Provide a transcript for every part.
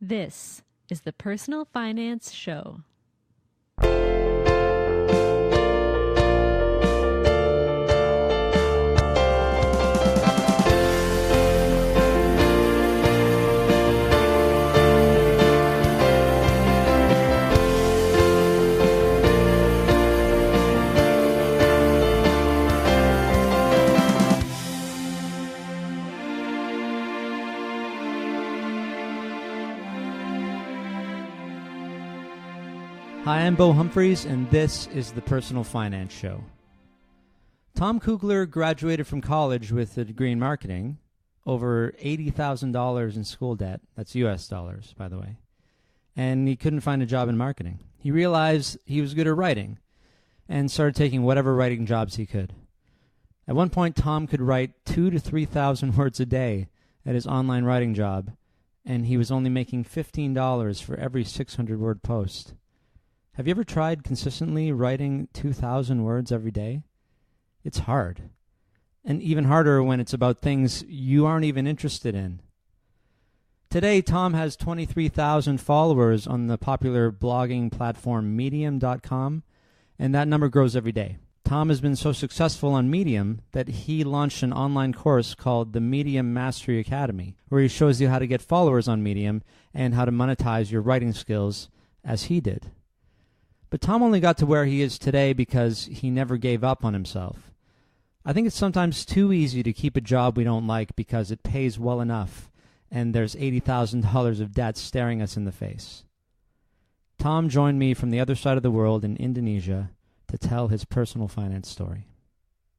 This is the Personal Finance Show. Hi, I'm Bo Humphreys, and this is the Personal Finance Show. Tom Kuegler graduated from college with a degree in marketing, over $80,000 in school debt. That's U.S. dollars, by the way. And he couldn't find a job in marketing. He realized he was good at writing and started taking whatever writing jobs he could. At one point, Tom could write 2,000 to 3,000 words a day at his online writing job, and he was only making $15 for every 600-word post. Have you ever tried consistently writing 2,000 words every day? It's hard. And even harder when it's about things you aren't even interested in. Today, Tom has 23,000 followers on the popular blogging platform Medium.com, and that number grows every day. Tom has been so successful on Medium that he launched an online course called the Medium Mastery Academy, where he shows you how to get followers on Medium and how to monetize your writing skills as he did. But Tom only got to where he is today because he never gave up on himself. I think it's sometimes too easy to keep a job we don't like because it pays well enough and there's $80,000 of debt staring us in the face. Tom joined me from the other side of the world in Indonesia to tell his personal finance story.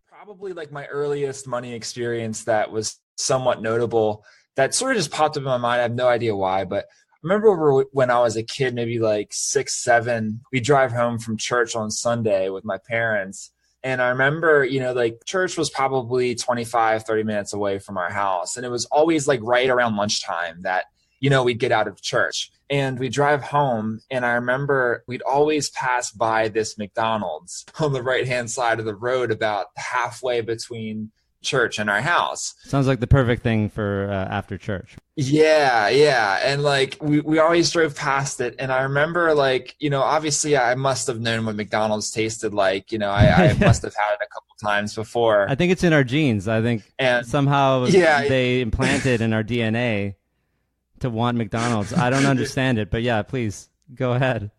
Probably like my earliest money experience that was somewhat notable that sort of just popped up in my mind. I have no idea why, but I remember when I was a kid, maybe like 6, 7, we'd drive home from church on Sunday with my parents. And I remember, like church was probably 25, 30 minutes away from our house. And it was always like right around lunchtime that, we'd get out of church and we'd drive home. And I remember we'd always pass by this McDonald's on the right-hand side of the road about halfway between church and our house. Sounds like the perfect thing for after church. Yeah. And like we always drove past it. And I remember like, obviously I must have known what McDonald's tasted like. I must have had it a couple times before. I think it's in our genes. I think somehow they implanted in our DNA to want McDonald's. I don't understand it, but yeah, please go ahead.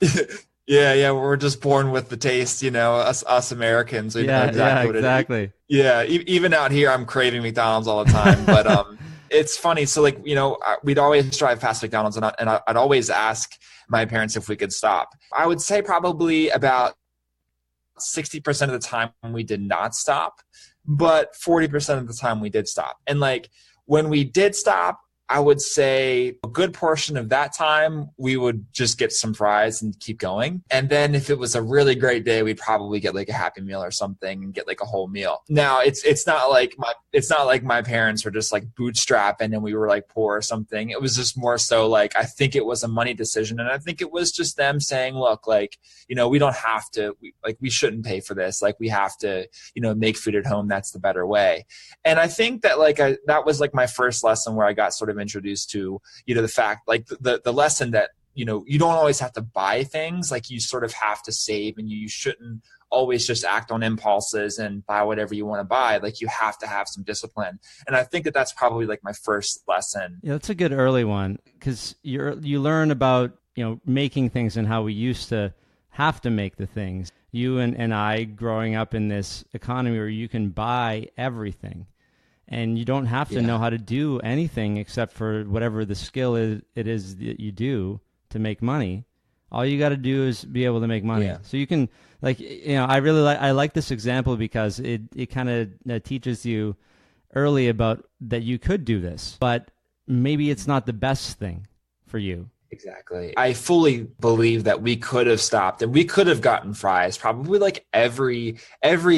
Yeah, we're just born with the taste, us Americans. We know exactly what exactly. It is. Yeah, even out here, I'm craving McDonald's all the time. But it's funny. So, like, we'd always drive past McDonald's, and I'd always ask my parents if we could stop. I would say probably about 60% of the time we did not stop, but 40% of the time we did stop. And, like, when we did stop, I would say a good portion of that time, we would just get some fries and keep going. And then if it was a really great day, we'd probably get like a Happy Meal or something and get like a whole meal. Now it's not like my parents were just like bootstrapping and we were like poor or something. It was just more so like, I think it was a money decision. And I think it was just them saying, look, like, we don't have to, we shouldn't pay for this. Like we have to, make food at home. That's the better way. And I think that that was like my first lesson where I got sort of introduced to, the fact, like the lesson that, you don't always have to buy things, like you sort of have to save and you shouldn't always just act on impulses and buy whatever you want to buy. Like you have to have some discipline. And I think that that's probably like my first lesson. Yeah, that's a good early one because you learn about, making things and how we used to have to make the things. You and I growing up in this economy where you can buy everything. And you don't have to know how to do anything except for whatever the skill it is that you do to make money. All you got to do is be able to make money. Yeah. So you can, I like this example because it kind of teaches you early about that you could do this, but maybe it's not the best thing for you. Exactly. I fully believe that we could have stopped and we could have gotten fries probably like every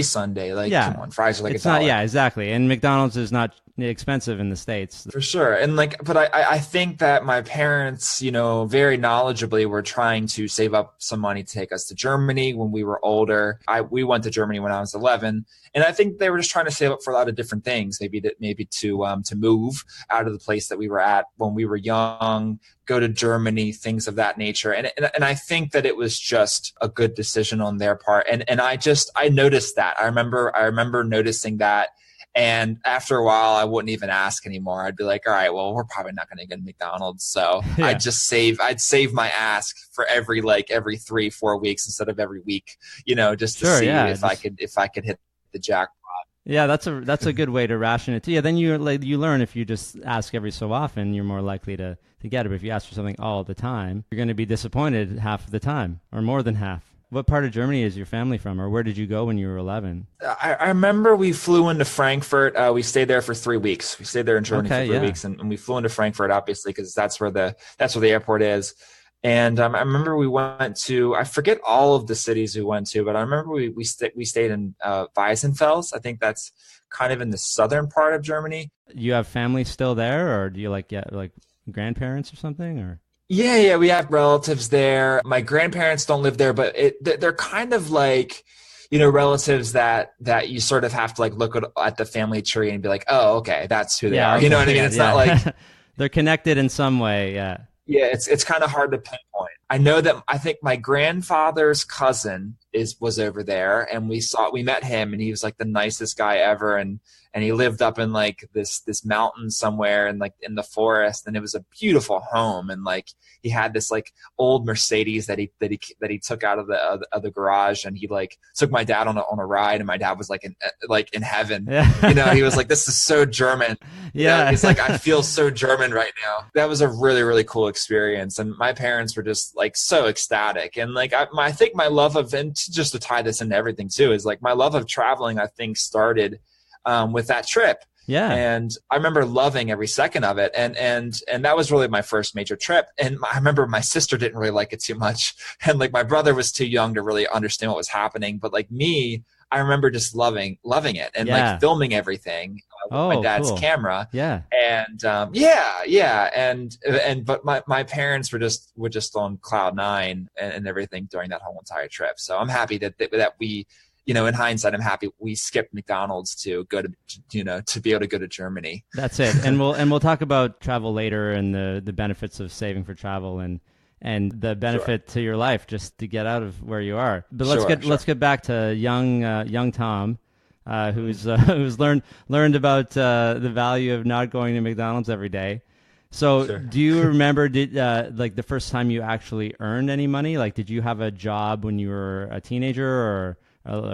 Sunday. Like, come on, fries are like it's $1. Not, yeah, exactly. And McDonald's is not expensive in the States. For sure. And but I think that my parents, very knowledgeably were trying to save up some money to take us to Germany when we were older. We went to Germany when I was 11. And I think they were just trying to save up for a lot of different things, maybe to move out of the place that we were at when we were young, go to Germany, things of that nature. And I think that it was just a good decision on their part. And I noticed that. I remember noticing that. And after a while, I wouldn't even ask anymore. I'd be like, all right, well, we're probably not going to get McDonald's. So yeah. I'd save my ask for every 3-4 weeks instead of every week, just to see if I could hit the jackpot. Yeah, that's a good way to ration it too. Yeah, then you learn if you just ask every so often, you're more likely to get it. But if you ask for something all the time, you're going to be disappointed half of the time or more than half. What part of Germany is your family from, or where did you go when you were 11? I remember we flew into Frankfurt. We stayed there for 3 weeks. We stayed there in Germany for 3 weeks, and we flew into Frankfurt, obviously, because that's where the airport is. And I remember we went to, I forget all of the cities we went to, but I remember we stayed in Weissenfels. I think that's kind of in the southern part of Germany. You have family still there, or do you like grandparents or something, or? Yeah, we have relatives there. My grandparents don't live there, but they're kind of like, relatives that you sort of have to look at the family tree and be like, oh, okay, that's who they are. You know what I mean? It's not like they're connected in some way. Yeah. Yeah, it's kind of hard to pinpoint. I know that I think my grandfather's cousin was over there, and we met him, and he was like the nicest guy ever, and he lived up in this mountain somewhere in the forest, and it was a beautiful home, and he had this old Mercedes that he took out of the garage, and he took my dad on a ride, and my dad was in heaven. Yeah. He was like, this is so German. Yeah. He's like, I feel so German right now. That was a really, really cool experience, and my parents were just so ecstatic, and I think my love of, and just to tie this into everything too, is my love of traveling, I think, started with that trip. Yeah. And I remember loving every second of it. And that was really my first major trip. And I remember my sister didn't really like it too much. And my brother was too young to really understand what was happening. But me, I remember just loving it and filming everything with my dad's camera. Yeah. And but my parents were just on cloud nine and everything during that whole entire trip. So I'm happy that we, in hindsight, I'm happy we skipped McDonald's to go to, to be able to go to Germany. That's it. And we'll talk about travel later and the benefits of saving for travel and the benefit to your life just to get out of where you are. But let's get back to young Tom, who's learned about the value of not going to McDonald's every day. So do you remember the first time you actually earned any money? Did you have a job when you were a teenager or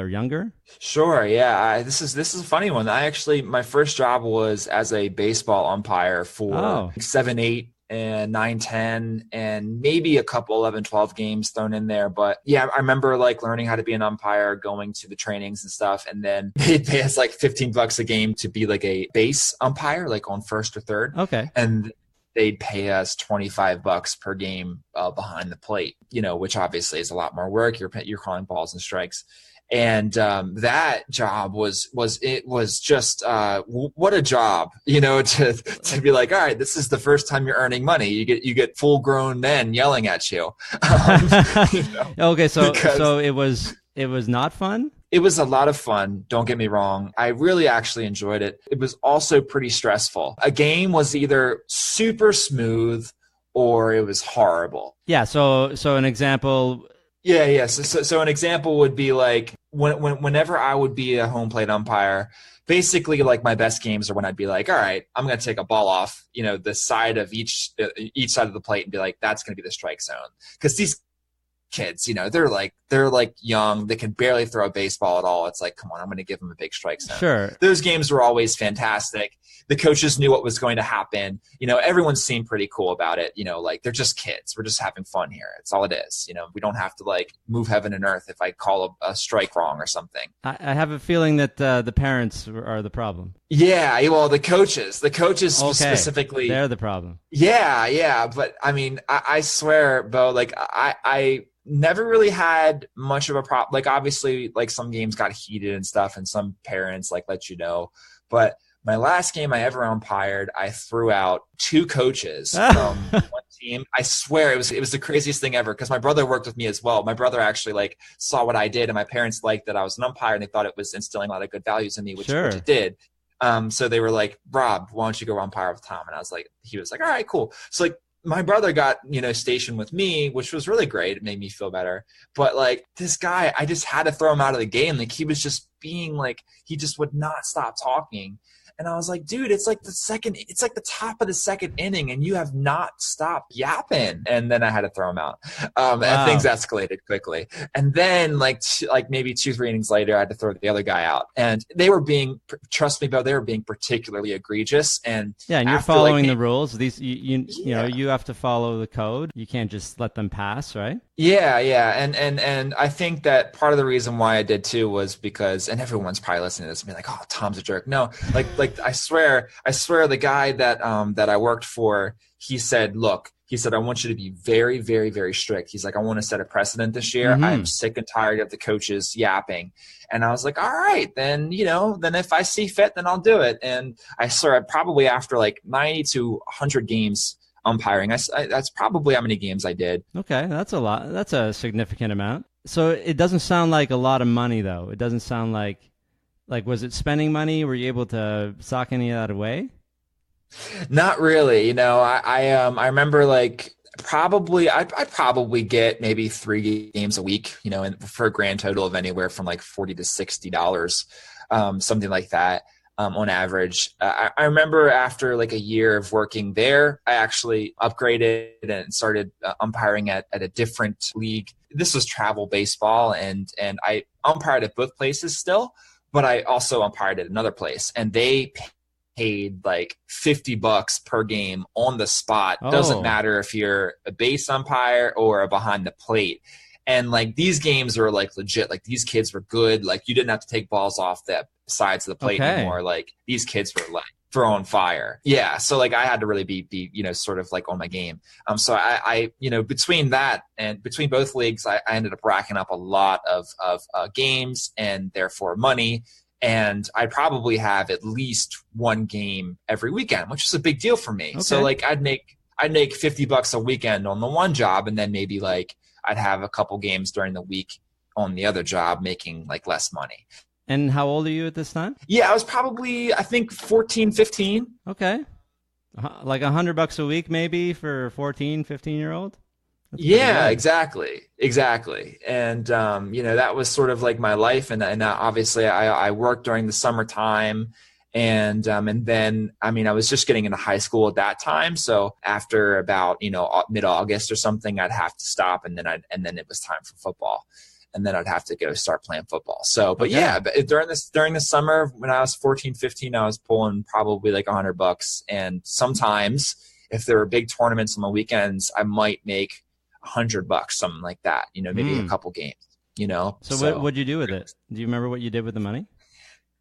younger? Sure. Yeah. This is a funny one. My first job was as a baseball umpire for 7, 8, and 9, 10, and maybe a couple 11, 12 games thrown in there. But yeah, I remember learning how to be an umpire, going to the trainings and stuff. And then they'd pay us $15 a game to be a base umpire, on first or third. Okay. And they'd pay us $25 per game behind the plate, which obviously is a lot more work. You're calling balls and strikes. And that job was just what a job, to be like, all right, this is the first time you're earning money. You get full grown men yelling at you. Okay, so it was not fun. It was a lot of fun. Don't get me wrong. I really actually enjoyed it. It was also pretty stressful. A game was either super smooth or it was horrible. Yeah. So an example. Yeah. So an example would be whenever I would be a home plate umpire, basically my best games are when I'd be all right, I'm going to take a ball off, the side of each side of the plate and be that's going to be the strike zone. Because these kids, they're young, they can barely throw a baseball at all. It's come on, I'm going to give them a big strike zone. Sure. Those games were always fantastic. The coaches knew what was going to happen. Everyone seemed pretty cool about it. They're just kids. We're just having fun here. It's all it is. We don't have to move heaven and earth if I call a strike wrong or something. I have a feeling that the parents are the problem. Yeah, well, the coaches specifically, they're the problem. Yeah. But I mean, I swear, Bo, I never really had much of a problem. Obviously, some games got heated and stuff, and some parents let you know. But My last game I ever umpired, I threw out 2 coaches from one team. I swear it was the craziest thing ever because my brother worked with me as well. My brother actually like saw what I did, and my parents liked that I was an umpire, and they thought it was instilling a lot of good values in me, which it did. So they were like, Rob, why don't you go umpire with Tom? And he was like, all right, cool. So like my brother got, stationed with me, which was really great. It made me feel better. But like this guy, I just had to throw him out of the game. Like he was just being like, he just would not stop talking. And I was like, dude, it's like the top of the second inning and you have not stopped yapping. And then I had to throw him out. And things escalated quickly. And then like maybe 2-3 innings later, I had to throw the other guy out. And they were trust me, Bo, they were being particularly egregious. And and you're following the rules. These, you know, you have to follow the code. You can't just let them pass, right? Yeah. And I think that part of the reason why I did too was because, and everyone's probably listening to this and be like, oh, Tom's a jerk. No, like I swear the guy that I worked for, he said, I want you to be very, very, very strict. He's like, I want to set a precedent this year. Mm-hmm. I'm sick and tired of the coaches yapping. And I was like, all right, then, then if I see fit, then I'll do it. And I swear probably after like 90 to 100 games umpiring, that's probably how many games I did. Okay. That's a lot. That's a significant amount. So it doesn't sound like a lot of money though. It doesn't sound like, was it spending money? Were you able to sock any of that away? Not really. I remember like I probably get maybe 3 games a week, and for a grand total of anywhere from like $40 to $60, something like that, on average. I remember after like a year of working there, I actually upgraded and started umpiring at a different league. This was travel baseball, and I umpired at both places still. But I also umpired at another place, and they paid like $50 per game on the spot. Oh. Doesn't matter if you're a base umpire or a behind the plate. And like these games are like legit. Like these kids were good. Like you didn't have to take balls off the sides of the plate anymore. Like these kids were like throwing fire. Yeah. So like I had to really be sort of like on my game. So I between that and between both leagues, I ended up racking up a lot of games and therefore money. And I probably have at least 1 game every weekend, which is a big deal for me. Okay. So like I'd make $50 a weekend on the one job, and then maybe like I'd have a couple games during the week on the other job, making like less money. And how old are you at this time? Yeah, I was probably, I think 14, 15. Okay. Like $100 a week maybe for a 14, 15-year-old? Yeah, exactly. And, that was sort of like my life. And obviously I worked during the summertime, and then, I was just getting into high school at that time. So after about, mid-August or something, I'd have to stop, and then it was time for football. And then I'd have to go start playing football. So, but yeah, but during the summer when I was 14, 15, I was pulling probably like $100. And sometimes if there were big tournaments on the weekends, I might make $100, something like that, maybe a couple games, So what'd you do with it? Do you remember what you did with the money?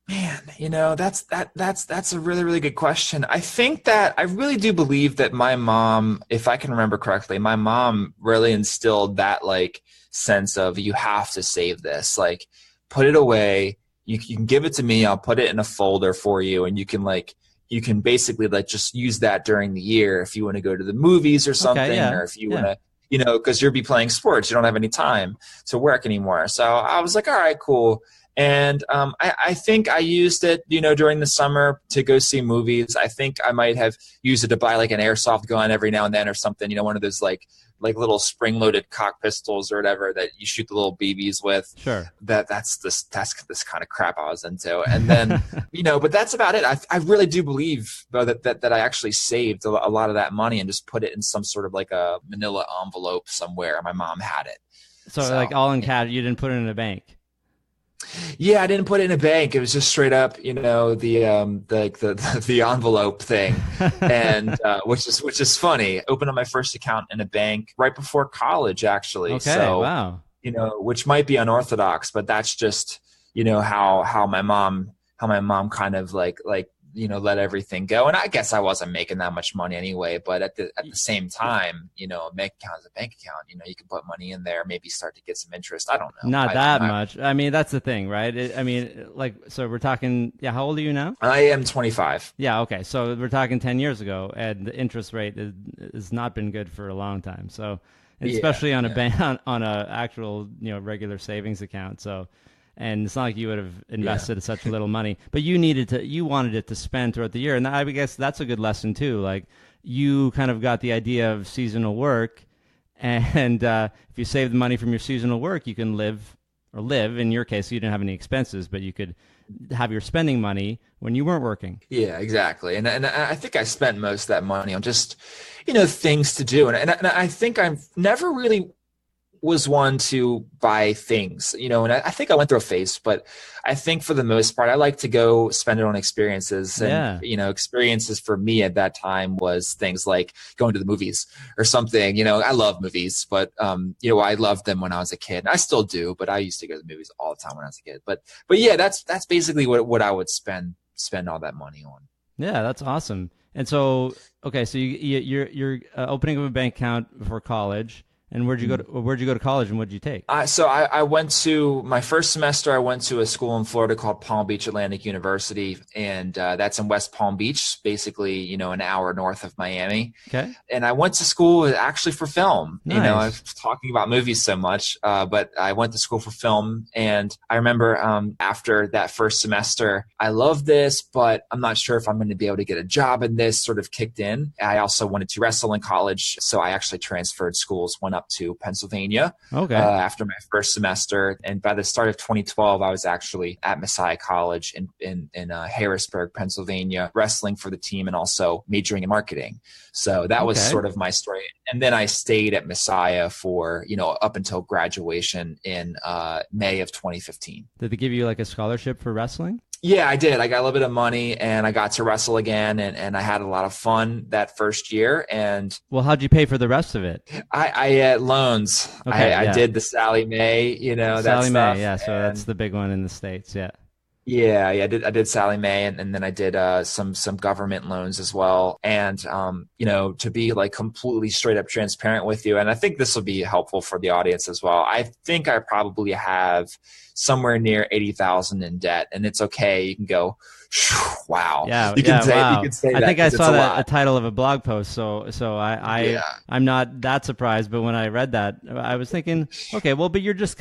Man, that's a really, really good question. I think that I really do believe that my mom, if I can remember correctly, my mom really instilled that like sense of, you have to save this, like put it away. You can give it to me. I'll put it in a folder for you. And you can basically like just use that during the year if you want to go to the movies or something, or if you want to, because you'll be playing sports. You don't have any time to work anymore. So I was like, all right, cool. And I think I used it, during the summer to go see movies. I think I might have used it to buy like an airsoft gun every now and then or something, one of those like little spring-loaded cock pistols or whatever that you shoot the little BBs with. Sure. That's this kind of crap I was into. And then, but that's about it. I really do believe, though, that I actually saved a lot of that money and just put it in some sort of like a manila envelope somewhere. My mom had it. So like all in cash, you didn't put it in a bank? Yeah, I didn't put it in a bank. It was just straight up, the envelope thing, and which is funny. Opened up my first account in a bank right before college, actually. Okay, so, wow. Which might be unorthodox, but that's just how my mom kind of like let everything go. And I guess I wasn't making that much money anyway, but at the same time, a bank account is a bank account. You can put money in there, maybe start to get some interest. I don't know. Not that much. I mean, that's the thing, right? So we're talking, yeah, how old are you now? I am 25. Yeah, okay. So we're talking 10 years ago, and the interest rate has not been good for a long time. So especially on a bank, on a actual, regular savings account. So, and it's not like you would have invested such little money, but you wanted it to spend throughout the year. And I guess that's a good lesson too. Like, you kind of got the idea of seasonal work, and if you save the money from your seasonal work, you can live, in your case, you didn't have any expenses, but you could have your spending money when you weren't working. Yeah, exactly. And I think I spent most of that money on just, things to do. And I think I've never really was one to buy things, and I think I went through a phase, but I think for the most part, I like to go spend it on experiences. And, experiences for me at that time was things like going to the movies or something. I love movies, but, I loved them when I was a kid. I still do, but I used to go to the movies all the time when I was a kid. But yeah, that's basically what I would spend all that money on. Yeah, that's awesome. And so, okay, so you're opening up a bank account for college. And where'd you go to college, and what did you take? So I went to my first semester. I went to a school in Florida called Palm Beach Atlantic University, and that's in West Palm Beach, basically, an hour north of Miami. Okay. And I went to school actually for film. Nice. I was talking about movies so much, but I went to school for film. And I remember after that first semester, I love this, but I'm not sure if I'm going to be able to get a job in this, sort of kicked in. I also wanted to wrestle in college, so I actually transferred schools, went up to Pennsylvania after my first semester. And by the start of 2012, I was actually at Messiah College in Harrisburg, Pennsylvania, wrestling for the team and also majoring in marketing. So that was sort of my story. And then I stayed at Messiah for, up until graduation in May of 2015. Did they give you like a scholarship for wrestling? Yeah, I did. I got a little bit of money and I got to wrestle again, and I had a lot of fun that first year. And well, how'd you pay for the rest of it? I had loans. I did the Sally Mae, that Sally stuff. Mae, yeah. So that's the big one in the States, yeah. Yeah, I did Sally Mae, and then I did some government loans as well. And to be like completely straight up transparent with you, and I think this will be helpful for the audience as well. I think I probably have somewhere near 80,000 in debt, and it's okay. You can go, wow. Yeah, you can say I that. think I saw that a title of a blog post, so I'm not that surprised. But when I read that, I was thinking, okay, well, but you just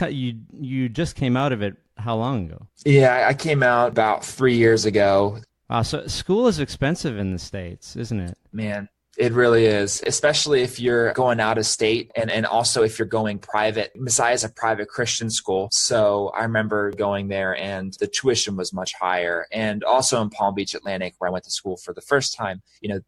came out of it. How long ago? Yeah, I came out about 3 years ago. Wow, so school is expensive in the States, isn't it? Man, it really is, especially if you're going out of state and also if you're going private. Messiah is a private Christian school. So I remember going there and the tuition was much higher. And also in Palm Beach Atlantic, where I went to school for the first time,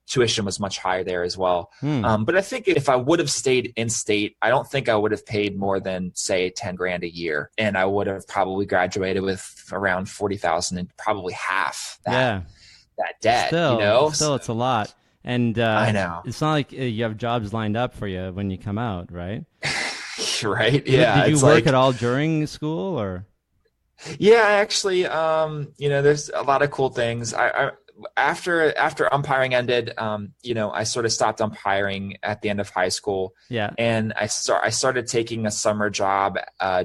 tuition was much higher there as well. But I think if I would have stayed in state, I don't think I would have paid more than, say, 10 grand a year. And I would have probably graduated with around 40,000 and probably half that debt. Still, it's a lot. And I know. It's not like you have jobs lined up for you when you come out, right? Right. Yeah. Did you work at all during school, or? Yeah, actually, there's a lot of cool things. I after umpiring ended, I sort of stopped umpiring at the end of high school. Yeah. And I started taking a summer job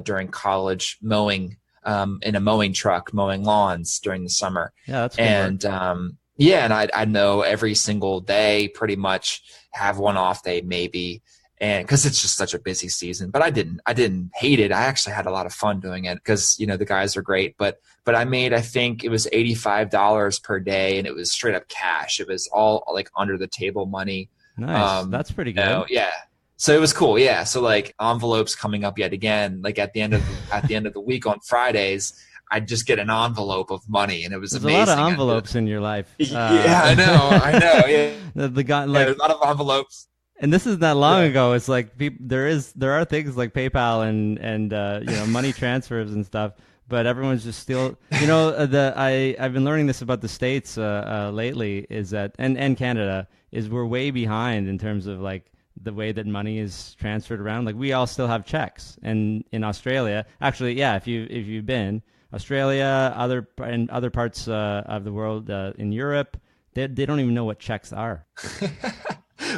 during college, mowing in a mowing truck, mowing lawns during the summer. Yeah, that's cool. And yeah, and I'd mow every single day, pretty much, have one off day maybe, and because it's just such a busy season. But I didn't hate it. I actually had a lot of fun doing it because the guys are great. But I made, I think it was $85 per day, and it was straight up cash. It was all like under the table money. Nice, that's pretty good. Yeah. So it was cool. Yeah. So like envelopes coming up yet again, like at the end of the week on Fridays, I'd just get an envelope of money, and it was amazing. There's a lot of envelopes in your life. Yeah, I know. Yeah, the guy, there's a lot of envelopes. And this isn't that long ago. It's like there are things like PayPal and money transfers and stuff, but everyone's just still I've been learning this about the States lately, is that and Canada is we're way behind in terms of like the way that money is transferred around. Like we all still have checks, and in Australia, actually, yeah, if you've been. Australia, and other parts of the world, in Europe, they don't even know what checks are.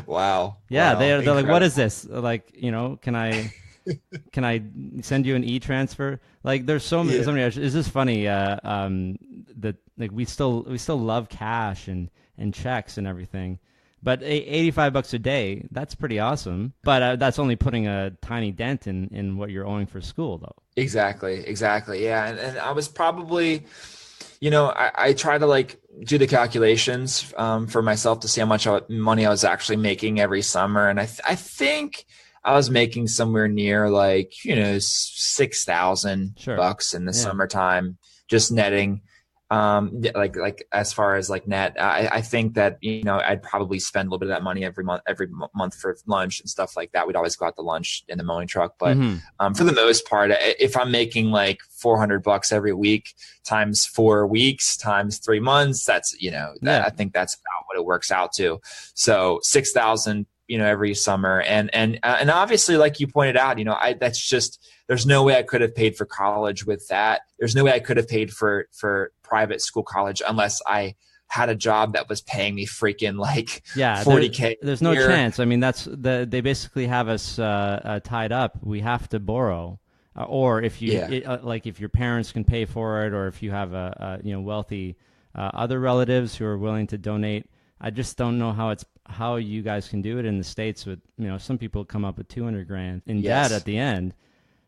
Wow. Yeah, Wow. they're like, what Incredible. is this? Like, can I send you an e-transfer? Like, there's Yeah. so many. It's just funny. That like we still love cash and checks and everything, but $85 a day, that's pretty awesome. But that's only putting a tiny dent in what you're owing for school, though. Exactly. Exactly. Yeah. And I was probably, I try to like do the calculations for myself to see how much money I was actually making every summer. And I think I was making somewhere near like, 6,000 Sure. bucks in the Yeah. summertime, just netting. Yeah, like as far as like net, I think that, I'd probably spend a little bit of that money every month for lunch and stuff like that. We'd always go out to lunch in the mowing truck. But Hmm. for the most part, if I'm making like 400 bucks every week times 4 weeks times 3 months, that's, that Yeah. I think that's about what it works out to. So 6,000, every summer. And obviously, like you pointed out, that's just, there's no way I could have paid for college with that. There's no way I could have paid for private school college unless I had a job that was paying me freaking like Yeah, 40K there's a no year. chance. I mean, they basically have us tied up. We have to borrow, or if you Yeah. like, if your parents can pay for it, or if you have wealthy other relatives who are willing to donate. I just don't know how you guys can do it in the States with, some people come up with 200 grand in debt Yes. at the end.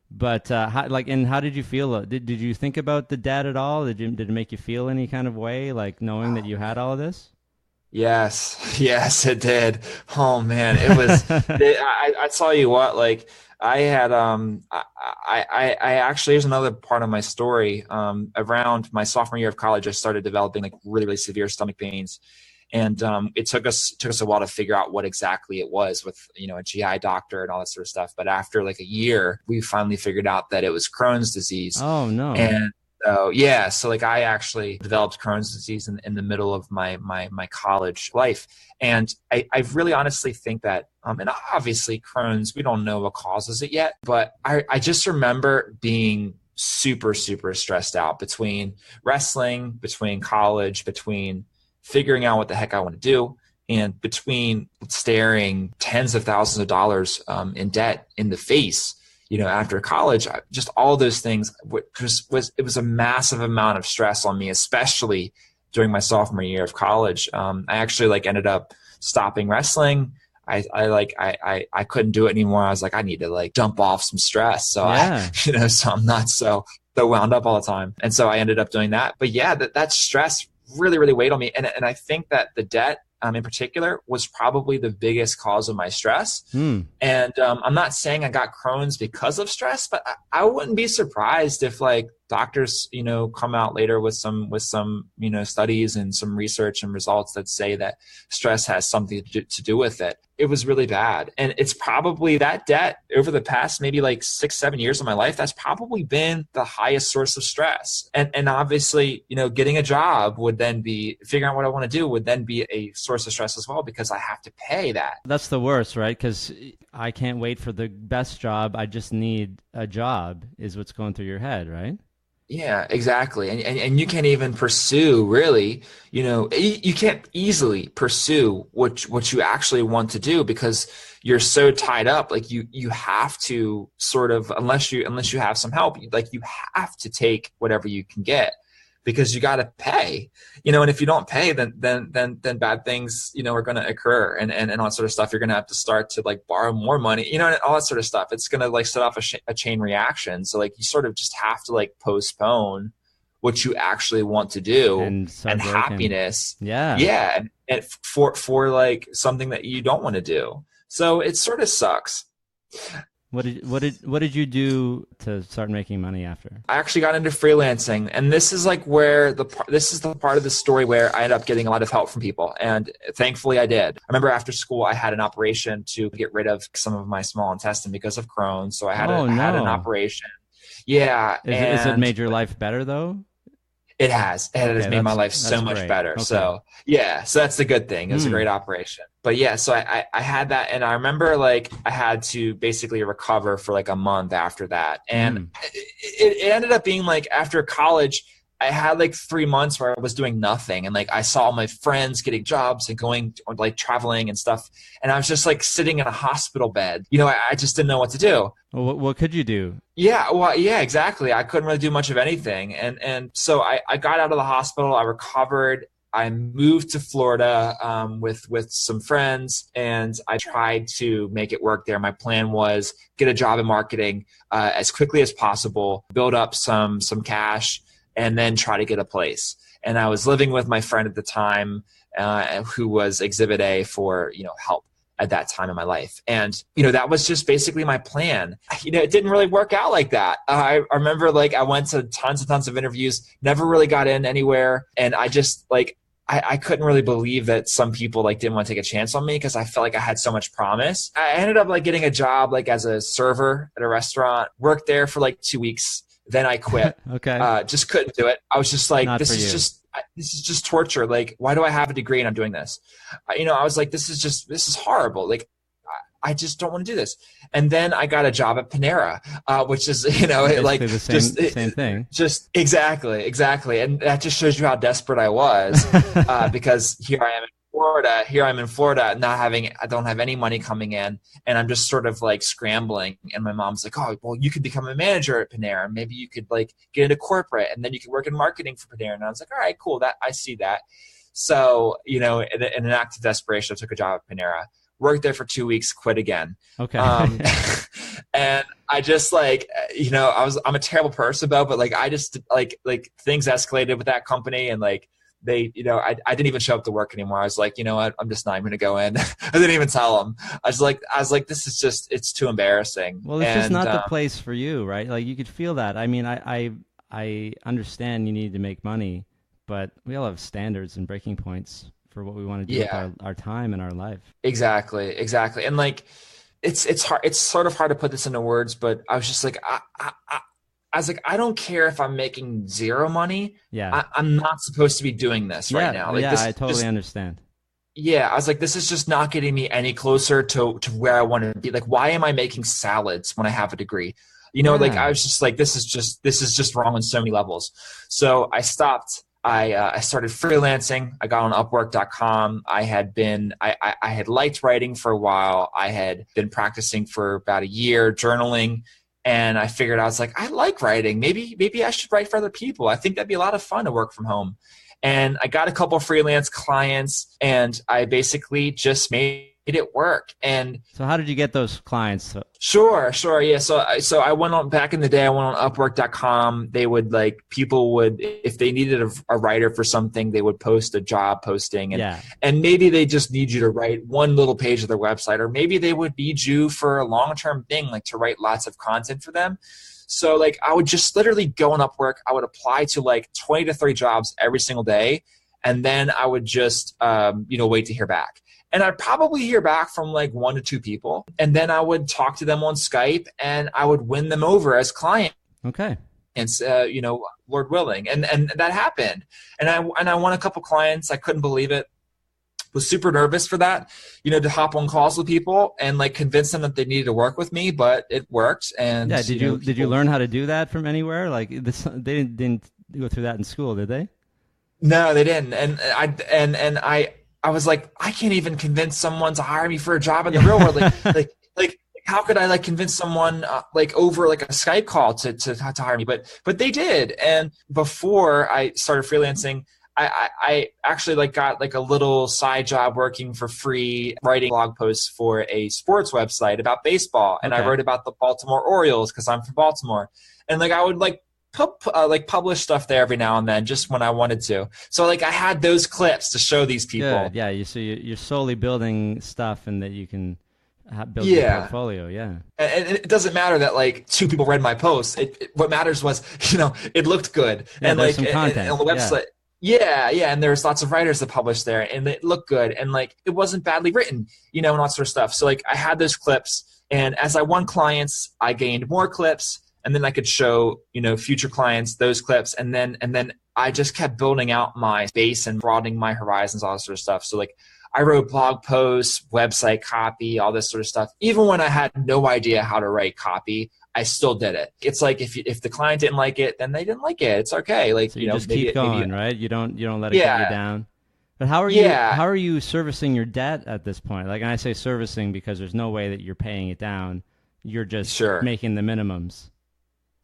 But how did you feel? Did you think about the debt at all? Did it make you feel any kind of way, like knowing that you had all of this? Yes, yes, it did. Oh man, it was. I tell you what, like I had, I actually, here's another part of my story. Around my sophomore year of college, I started developing like really, really severe stomach pains, and it took us a while to figure out what exactly it was with a GI doctor and all that sort of stuff. But after like a year, we finally figured out that it was Crohn's disease, Oh no. and so yeah, so like I actually developed Crohn's disease in the middle of my college life, and I really honestly think that and obviously Crohn's, we don't know what causes it yet, but I just remember being super super stressed out between wrestling, between college, between figuring out what the heck I want to do, and between staring tens of thousands of dollars in debt in the face, after college. Just all those things it was a massive amount of stress on me, especially during my sophomore year of college. I actually like ended up stopping wrestling. I couldn't do it anymore. I was like, I need to like dump off some stress. So Yeah. so I'm not so wound up all the time. And so I ended up doing that. But yeah, that stress really, really weighed on me. And I think that the debt in particular was probably the biggest cause of my stress. Hmm. And I'm not saying I got Crohn's because of stress, but I wouldn't be surprised if like doctors, come out later with some, studies and some research and results that say that stress has something to do with it. It was really bad. And it's probably that debt over the past maybe like 6, 7 years of my life, that's probably been the highest source of stress. And obviously, getting a job would then be, figuring out what I want to do would then be a source of stress as well, because I have to pay that. That's the worst, right? Because I can't wait for the best job. I just need a job, is what's going through your head, right? Yeah, exactly. And you can't even pursue really, you can't easily pursue what you actually want to do because you're so tied up. Like you have to sort of, unless you have some help, like you have to take whatever you can get because you got to pay, and if you don't pay, then bad things, are going to occur and all that sort of stuff. You're going to have to start to like borrow more money, and all that sort of stuff. It's going to like set off a chain reaction. So like you sort of just have to like postpone what you actually want to do And and start working. happiness. Yeah. Yeah. And for like something that you don't want to do. So it sort of sucks. What did you do to start making money after? I actually got into freelancing, and this is like where this is the part of the story where I ended up getting a lot of help from people, and thankfully I did. I remember after school I had an operation to get rid of some of my small intestine because of Crohn's, so I Oh had an no. operation. Yeah, Is it and made your life better though? It has. And it has made my life so much better. Okay. So yeah, so that's the good thing. It was a great operation. But yeah, so I had that, and I remember like I had to basically recover for like a month after that. And it ended up being like after college, I had like 3 months where I was doing nothing. And like I saw my friends getting jobs and going or like traveling and stuff. And I was just like sitting in a hospital bed. You know, I just didn't know what to do. Well, what could you do? Yeah, well, yeah, exactly. I couldn't really do much of anything. And so I got out of the hospital. I recovered. I moved to Florida with some friends, and I tried to make it work there. My plan was get a job in marketing as quickly as possible, build up some cash, and then try to get a place. And I was living with my friend at the time who was Exhibit A for, help at that time in my life. And, that was just basically my plan. It didn't really work out like that. I remember like I went to tons and tons of interviews, never really got in anywhere. And I just like, I couldn't really believe that some people like didn't want to take a chance on me because I felt like I had so much promise. I ended up like getting a job like as a server at a restaurant, worked there for like 2 weeks. Then I quit. Okay. Just couldn't do it. I was just like, this is just torture. Like, why do I have a degree and I'm doing this? I was like, this is horrible. Like, I just don't want to do this. And then I got a job at Panera, which is, like the same thing. Just exactly. And that just shows you how desperate I was because here I am in Florida, I don't have any money coming in, and I'm just sort of like scrambling. And my mom's like, oh, well, you could become a manager at Panera. Maybe you could like get into corporate, and then you could work in marketing for Panera. And I was like, all right, cool. I see that. So, in an act of desperation, I took a job at Panera, worked there for 2 weeks, quit again. Okay. And I just like, I'm a terrible person though, but like, I just like things escalated with that company, and like, I didn't even show up to work anymore. I was like, you know what? I'm just not even going to go in. I didn't even tell them. I was like, this is just, it's too embarrassing. Well, it's just not the place for you, right? Like you could feel that. I mean, I understand you need to make money, but we all have standards and breaking points for what we want to do with our time and our life. Exactly. And like, it's hard. It's sort of hard to put this into words, but I was just like, I was like, I don't care if I'm making zero money. Yeah. I'm not supposed to be doing this right now. Like, I totally understand. Yeah. I was like, this is just not getting me any closer to where I want to be. Like, why am I making salads when I have a degree? Like I was just like, this is just wrong on so many levels. So I stopped. I started freelancing. I got on Upwork.com. I had liked writing for a while. I had been practicing for about a year, journaling. And I figured I was like, I like writing. Maybe I should write for other people. I think that'd be a lot of fun to work from home. And I got a couple of freelance clients, and I basically just made it work. And so how did you get those clients? Sure. Yeah. So I went on, back in the day, I went on Upwork.com. They would people would, if they needed a writer for something, they would post a job posting, and maybe they just need you to write one little page of their website, or maybe they would need you for a long-term thing, like to write lots of content for them. So like I would just literally go on Upwork. I would apply to like 20 to 30 jobs every single day. And then I would just, wait to hear back. And I'd probably hear back from like 1 to 2 people. And then I would talk to them on Skype, and I would win them over as clients. Okay. And, Lord willing. And that happened. And I won a couple clients. I couldn't believe it. Was super nervous for that, to hop on calls with people and like convince them that they needed to work with me, but it worked. And yeah, did you learn how to do that from anywhere? Like they didn't go through that in school, did they? No, they didn't. And I was like, I can't even convince someone to hire me for a job in the real world. Like how could I like convince someone over like a Skype call to hire me? But they did. And before I started freelancing, I actually got a little side job working for free, writing blog posts for a sports website about baseball. And I wrote about the Baltimore Orioles because I'm from Baltimore. And I would publish stuff there every now and then, just when I wanted to. So I had those clips to show these people. Good. Yeah. You're slowly building stuff, and that you can build your portfolio. Yeah. And it doesn't matter that 2 people read my posts. What matters was, it looked good. Yeah, and some content. And on the website. Yeah. And there's lots of writers that published there, and it looked good. And it wasn't badly written, and all that sort of stuff. So I had those clips, and as I won clients, I gained more clips. and then I could show, future clients those clips. And then I just kept building out my base and broadening my horizons, all this sort of stuff. So like I wrote blog posts, website copy, all this sort of stuff. Even when I had no idea how to write copy, I still did it. It's like if the client didn't like it, then they didn't like it. It's okay. Like, so you just keep going, right? You don't let it Yeah. get you down. But how are you servicing your debt at this point? Like, and I say servicing because there's no way that you're paying it down. You're just making the minimums.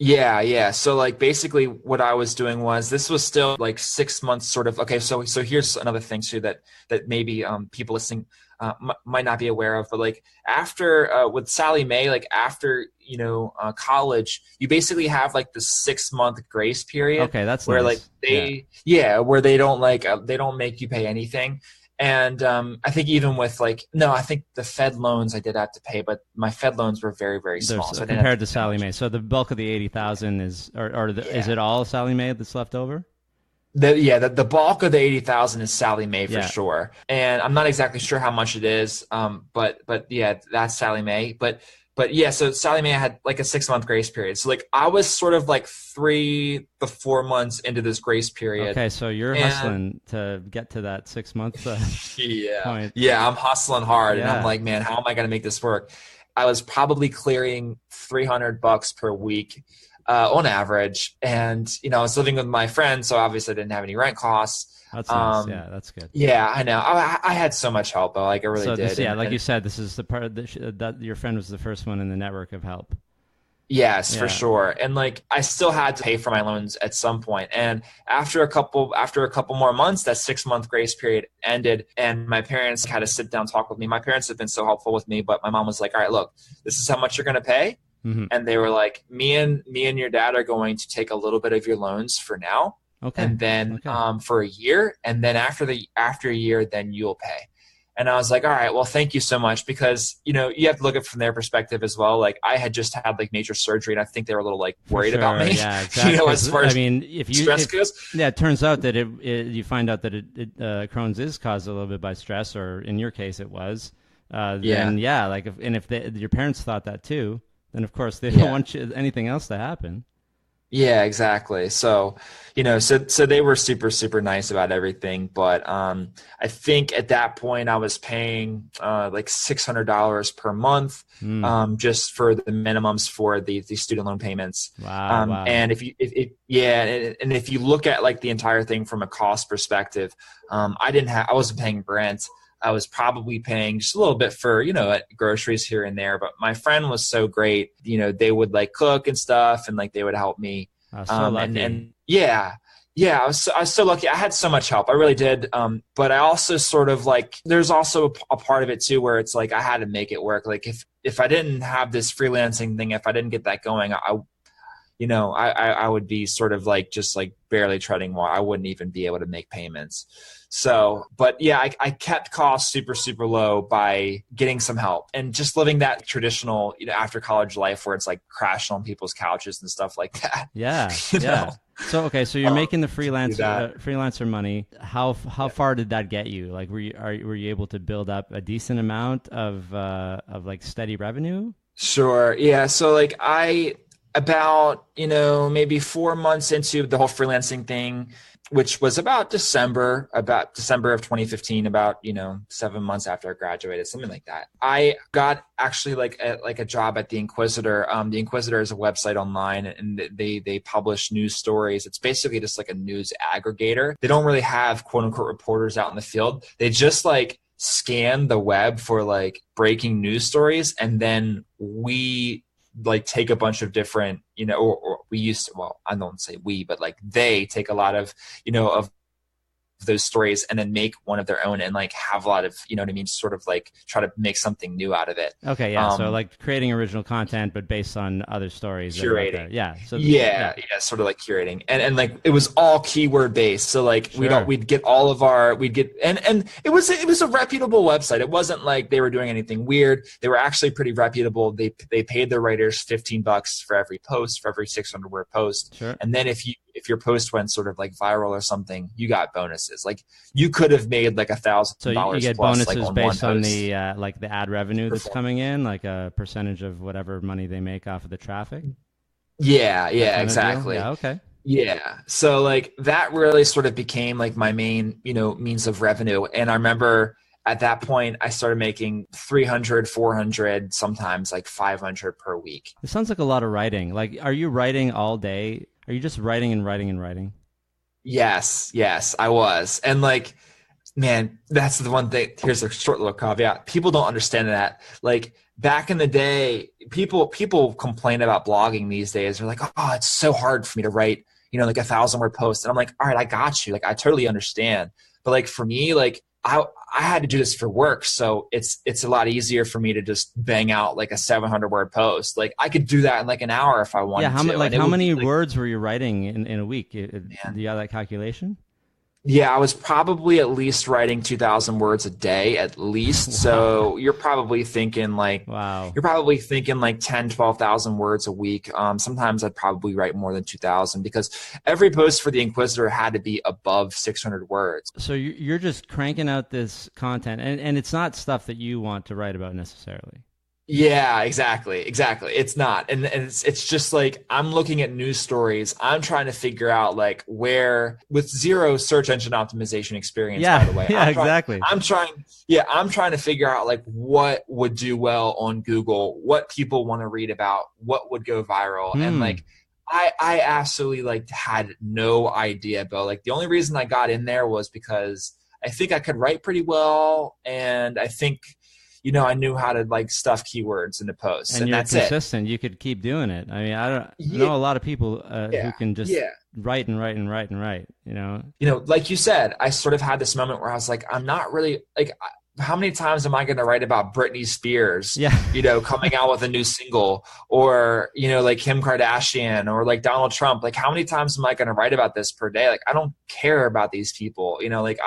Yeah. So like basically what I was doing was, this was still like 6 months sort of. Okay. So here's another thing too that maybe people listening might not be aware of, but like after with Sally Mae, like after college, you basically have like the 6 month grace period. Okay, that's where nice. like where they don't they don't make you pay anything. And I think even with I think the Fed loans I did have to pay, but my Fed loans were very, very small. So compared to Sally Mae. So the bulk of the 80,000 is, is it all Sally Mae that's left over? The bulk of the 80,000 is Sally Mae for sure. And I'm not exactly sure how much it is. But yeah, that's Sally Mae. But yeah, so Sally Mae had like a 6 month grace period. So like I was sort of like 3 to 4 months into this grace period. Okay, so you're hustling to get to that 6 month point. Yeah, I'm hustling hard, and I'm like, man, how am I going to make this work? I was probably clearing $300 per week on average, and I was living with my friend, so obviously I didn't have any rent costs. That's nice. Yeah, that's good. Yeah, I know. I had so much help, though. Like I really did. Like you said, this is the part that your friend was the first one in the network of help. Yes, for sure. And like I still had to pay for my loans at some point. And after a couple more months, that 6 month grace period ended, and my parents had to sit down and talk with me. My parents have been so helpful with me, but my mom was like, "All right, look, this is how much you're going to pay." Mm-hmm. And they were like, me and your dad are going to take a little bit of your loans for now. Okay. And then for a year, and then after a year, then you'll pay. And I was like, all right, well, thank you so much, because you have to look at it from their perspective as well. Like I had just had like major surgery, and I think they were a little like worried about me. Yeah, exactly. As far as stress goes. Yeah, it turns out that you find out that Crohn's is caused a little bit by stress, or in your case, it was. If your parents thought that too, then of course they don't want anything else to happen. Yeah, exactly. So, so they were super, super nice about everything. But I think at that point I was paying like $600 per month just for the minimums for the student loan payments. Wow. And if you look at like the entire thing from a cost perspective, I wasn't paying rent. I was probably paying just a little bit for, groceries here and there. But my friend was so great. They would like cook and stuff, and like they would help me. So lucky. And I was so lucky. I had so much help. I really did. But I also sort of like, there's also a part of it too, where it's like I had to make it work. Like if I didn't have this freelancing thing, if I didn't get that going, I would be sort of like just like barely treading water. I wouldn't even be able to make payments. So, but yeah, I kept costs super, super low by getting some help and just living that traditional, after college life where it's like crashing on people's couches and stuff like that. Yeah. Yeah. So, okay. So you're making the freelancer money. How far did that get you? Like, were you able to build up a decent amount of like steady revenue? Sure. Yeah. So like about, maybe 4 months into the whole freelancing thing, which was about December of 2015, about, 7 months after I graduated, something like that. I got actually like a job at The Inquisitor. The Inquisitor is a website online, and they publish news stories. It's basically just like a news aggregator. They don't really have quote unquote reporters out in the field. They just like scan the web for like breaking news stories. And then we like take a bunch of different, or we used to, well, I don't say we, but like they take a lot of, of those stories and then make one of their own and like have a lot of, sort of like try to make something new out of it. Okay. Yeah. So like creating original content, but based on other stories. Curating. Yeah. So sort of like curating. And like, it was all keyword based. So like we'd get and it was a reputable website. It wasn't like they were doing anything weird. They were actually pretty reputable. They paid their writers $15 for every post, for every 600 word post. Sure. And then if your post went sort of like viral or something, you got bonuses. Like you could have made like $1,000. So you get plus, bonuses like, based on the like the ad revenue that's coming in, like a percentage of whatever money they make off of the traffic. Yeah, That yeah, kind of deal. exactly. Yeah. Okay. Yeah. So like that really sort of became like my main, means of revenue. And I remember at that point I started making 300, 400, sometimes like 500 per week. It sounds like a lot of writing. Like, are you writing all day? Are you just writing and writing and writing? Yes, yes, I was. And like, man, that's the one thing. Here's a short little caveat. People don't understand that. Like back in the day, people complain about blogging these days. They're like, oh, it's so hard for me to write, like 1,000-word post. And I'm like, all right, I got you. Like, I totally understand. But like for me, like I had to do this for work, so it's a lot easier for me to just bang out like a 700-word post. Like I could do that in like an hour if I Yeah. wanted to, and it How would be many like, words were you writing in a week? Do man. you have that calculation? Yeah, I was probably at least writing 2,000 words a day at least. Wow. So Wow. you're probably thinking like 10, 12,000 words a week. Sometimes I'd probably write more than 2,000 because every post for the Inquisitor had to be above 600 words. So you're just cranking out this content, and it's not stuff that you want to write about necessarily. Yeah, exactly. Exactly. It's not. And it's just like I'm looking at news stories. I'm trying to figure out like where with zero search engine optimization experience, by Yeah. the way. Yeah. Exactly. I'm trying to figure out like what would do well on Google, what people want to read about, what would go viral. And Hmm. like I absolutely like had no idea, Bo. Like the only reason I got in there was because I think I could write pretty well, and I think I knew how to like stuff keywords into posts, And and you're that's it. consistent. You could keep doing it. I mean, I don't Yeah, know a lot of people who yeah, can just yeah. write and write and write and write. You know? Like you said, I sort of had this moment where I was like, I'm not really like, how many times am I going to write about Britney Spears, Yeah. coming out with a new single, or, like Kim Kardashian or like Donald Trump? Like, how many times am I going to write about this per day? Like, I don't care about these people, like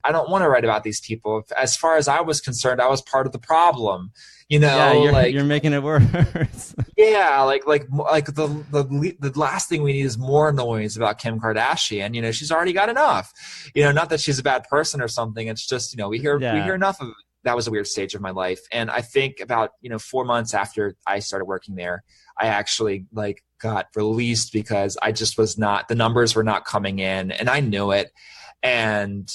I don't want to write about these people. As far as I was concerned, I was part of the problem, Yeah. like, You're making it worse. yeah, like the last thing we need is more noise about Kim Kardashian. She's already got enough. Not that she's a bad person or something. It's just we hear Yeah. enough of it. That was a weird stage of my life. And I think about 4 months after I started working there, I actually like got released because I just was not, the numbers were not coming in, and I knew it. And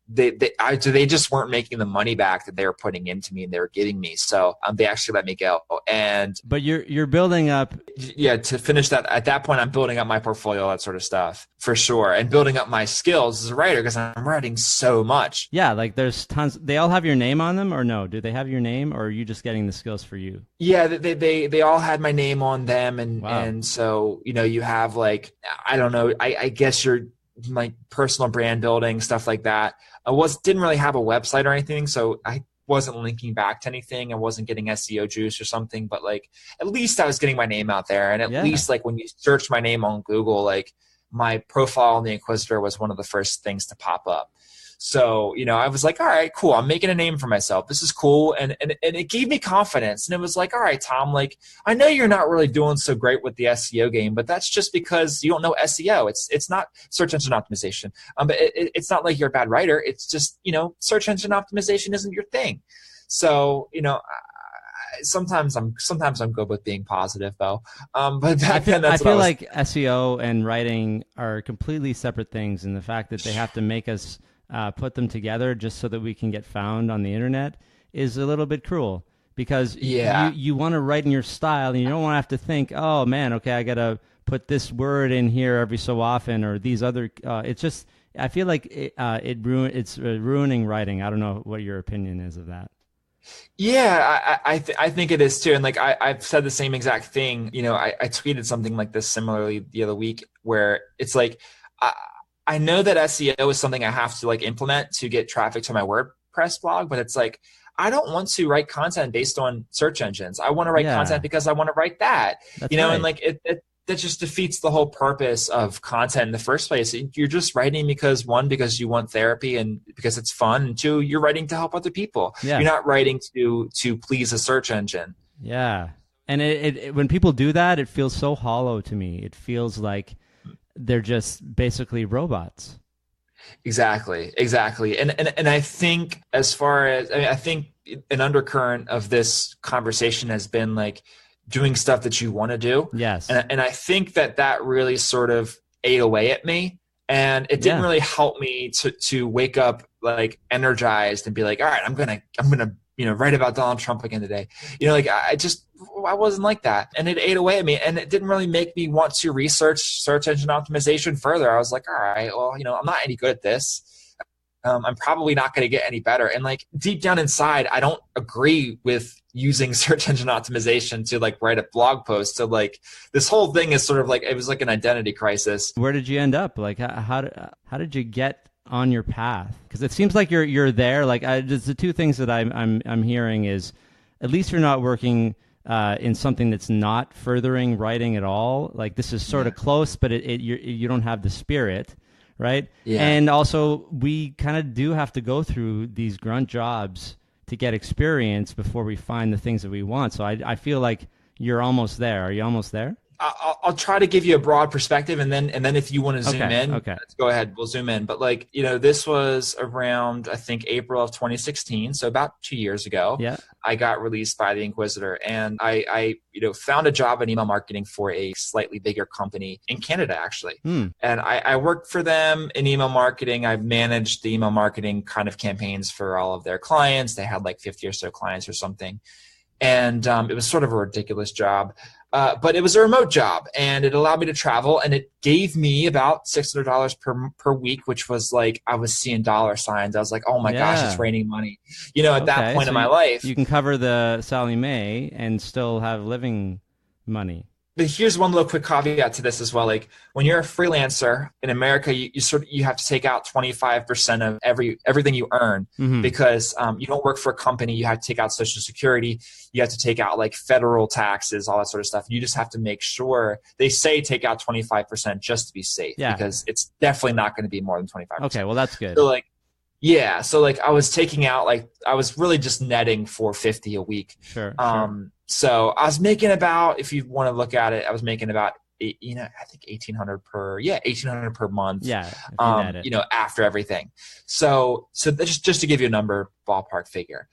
they just weren't making the money back that they were putting into me and they were giving me. So they actually let me go. And But you're building up. yeah, to finish that, at that point, I'm building up my portfolio, that sort of stuff for sure, and building up my skills as a writer because I'm writing so much. Yeah, like there's tons. They all have your name on them, or no? Do they have your name, or are you just getting the skills for you? Yeah, they all had my name on them, and Wow. so you have like, I don't know, I guess you're like personal brand building, stuff like that. Didn't really have a website or anything, so I wasn't linking back to anything. I wasn't getting SEO juice or something, but like at least I was getting my name out there, and at Yeah. least like when you search my name on Google, like my profile on the Inquisitor was one of the first things to pop up. So, I was like, all right, cool. I'm making a name for myself. This is cool. And it gave me confidence. And it was like, all right, Tom, like, I know you're not really doing so great with the SEO game, but that's just because you don't know SEO. It's not search engine optimization. But it's not like you're a bad writer. It's just, search engine optimization isn't your thing. So, sometimes I'm good with being positive though. But back then I that's what I feel was. like SEO and writing are completely separate things, and the fact that they have to make us put them together just so that we can get found on the internet is a little bit cruel, because Yeah. you want to write in your style, and you don't want to have to think, oh man, okay, I gotta put this word in here every so often, or these other. It's just, I feel like it's ruining writing. I don't know what your opinion is of that. Yeah, I think it is too. And like I've said the same exact thing. I tweeted something like this similarly the other week, where it's like I know that SEO is something I have to like implement to get traffic to my WordPress blog, but it's like I don't want to write content based on search engines. I want to write Yeah, content because I want to write that. that's And right. like that just defeats the whole purpose of content in the first place. You're just writing because, one, because you want therapy and because it's fun, and two, you're writing to help other people. Yeah, You're not writing to please a search engine. yeah. And when people do that, it feels so hollow to me. It feels like they're just basically robots. Exactly. And I think, as far as, I think an undercurrent of this conversation has been like, doing stuff that you want to do. Yes. And I think that really sort of ate away at me. And it didn't really help me to wake up like energized and be like, all right, I'm gonna write about Donald Trump again today. Like I wasn't like that, and it ate away at me, and it didn't really make me want to research search engine optimization further. I was like, all right, well, I'm not any good at this. I'm probably not going to get any better. And like deep down inside, I don't agree with using search engine optimization to like write a blog post. So like this whole thing is sort of like, it was like an identity crisis. Where did you end up? Like how did you get on your path? Because it seems like you're there. Like there's the two things that I'm hearing is at least you're not working in something that's not furthering writing at all. Like this is sort of close, but you don't have the spirit. Right. Yeah. And also we kind of do have to go through these grunt jobs to get experience before we find the things that we want. So I feel like you're almost there. Are you almost there? I'll try to give you a broad perspective, and then if you want to zoom in, let's go ahead. We'll zoom in. But like, this was around, I think, April of 2016. So about 2 years ago, I got released by the Inquisitor, and I found a job in email marketing for a slightly bigger company in Canada, actually. And I worked for them in email marketing. I managed the email marketing kind of campaigns for all of their clients. They had like 50 or so clients or something. And it was sort of a ridiculous job. But it was a remote job, and it allowed me to travel, and it gave me about $600 per week, which was like, I was seeing dollar signs. I was like, oh my gosh, it's raining money, at that point in my life. You can cover the Sally Mae and still have living money. But here's one little quick caveat to this as well. Like when you're a freelancer in America, you have to take out 25% of everything you earn because you don't work for a company. You have to take out Social Security. You have to take out like federal taxes, all that sort of stuff. You just have to make sure they say take out 25% just to be safe because it's definitely not going to be more than 25%. Okay, well that's good. So like, so like I was taking out I was really just netting $450 a week. Sure. So I was making about, if you want to look at it, I was making about, I think $1,800 per month. Yeah. After everything. So just to give you a number, ballpark figure.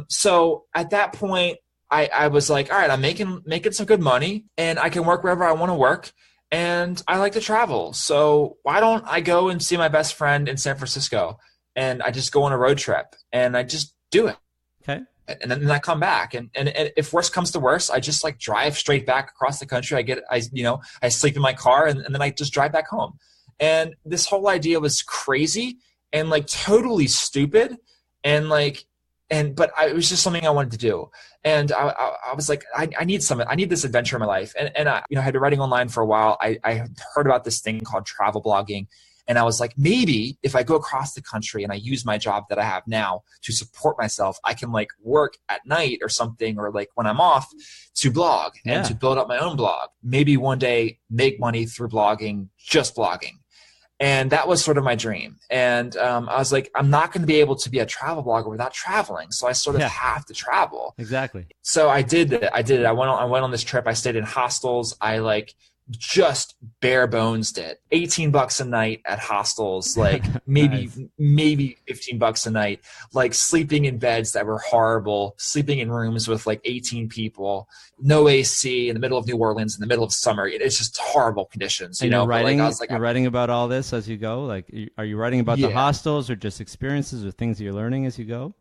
So at that point, I was like, all right, I'm making some good money, and I can work wherever I want to work, and I like to travel. So why don't I go and see my best friend in San Francisco, and I just go on a road trip, and I just do it. Okay. And then I come back, and if worse comes to worse, I just like drive straight back across the country. I sleep in my car, and then I just drive back home. And this whole idea was crazy and like totally stupid, but it was just something I wanted to do. And I was like, I need this adventure in my life. And I had been writing online for a while. I heard about this thing called travel blogging. And I was like, maybe if I go across the country and I use my job that I have now to support myself, I can like work at night or something, or like when I'm off to blog and to build up my own blog. Maybe one day make money through blogging, just blogging. And that was sort of my dream. And I was like, I'm not going to be able to be a travel blogger without traveling. So I sort of have to travel. Exactly. So I did it. I went on this trip. I stayed in hostels. I like just bare bones did $18 a night at hostels, like maybe $15 a night, like sleeping in beds that were horrible, sleeping in rooms with like 18 people, no AC in the middle of New Orleans in the middle of summer. It's just horrible conditions, You're writing about all this as you go. Like, are you writing about the hostels or just experiences or things that you're learning as you go?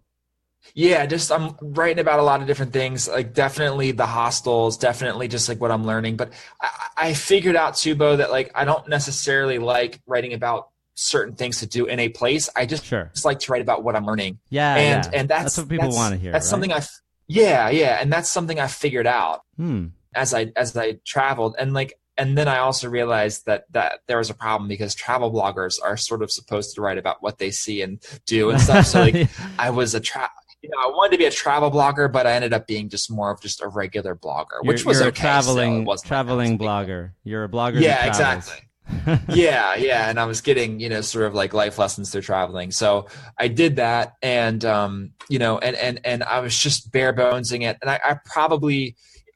Yeah, just I'm writing about a lot of different things, like definitely the hostels, definitely just like what I'm learning. But I figured out too, Bo, that like I don't necessarily like writing about certain things to do in a place. I just like to write about what I'm learning. And that's what people want to hear. That's something and that's something I figured out as I traveled. And then I also realized that there was a problem because travel bloggers are sort of supposed to write about what they see and do and stuff. So like I was I wanted to be a travel blogger, but I ended up being just more of just a regular blogger, which was you're okay. Traveling blogger. You're a blogger. Yeah, exactly. yeah. And I was getting, sort of like life lessons through traveling. So I did that, and and I was just bare bonesing it, and I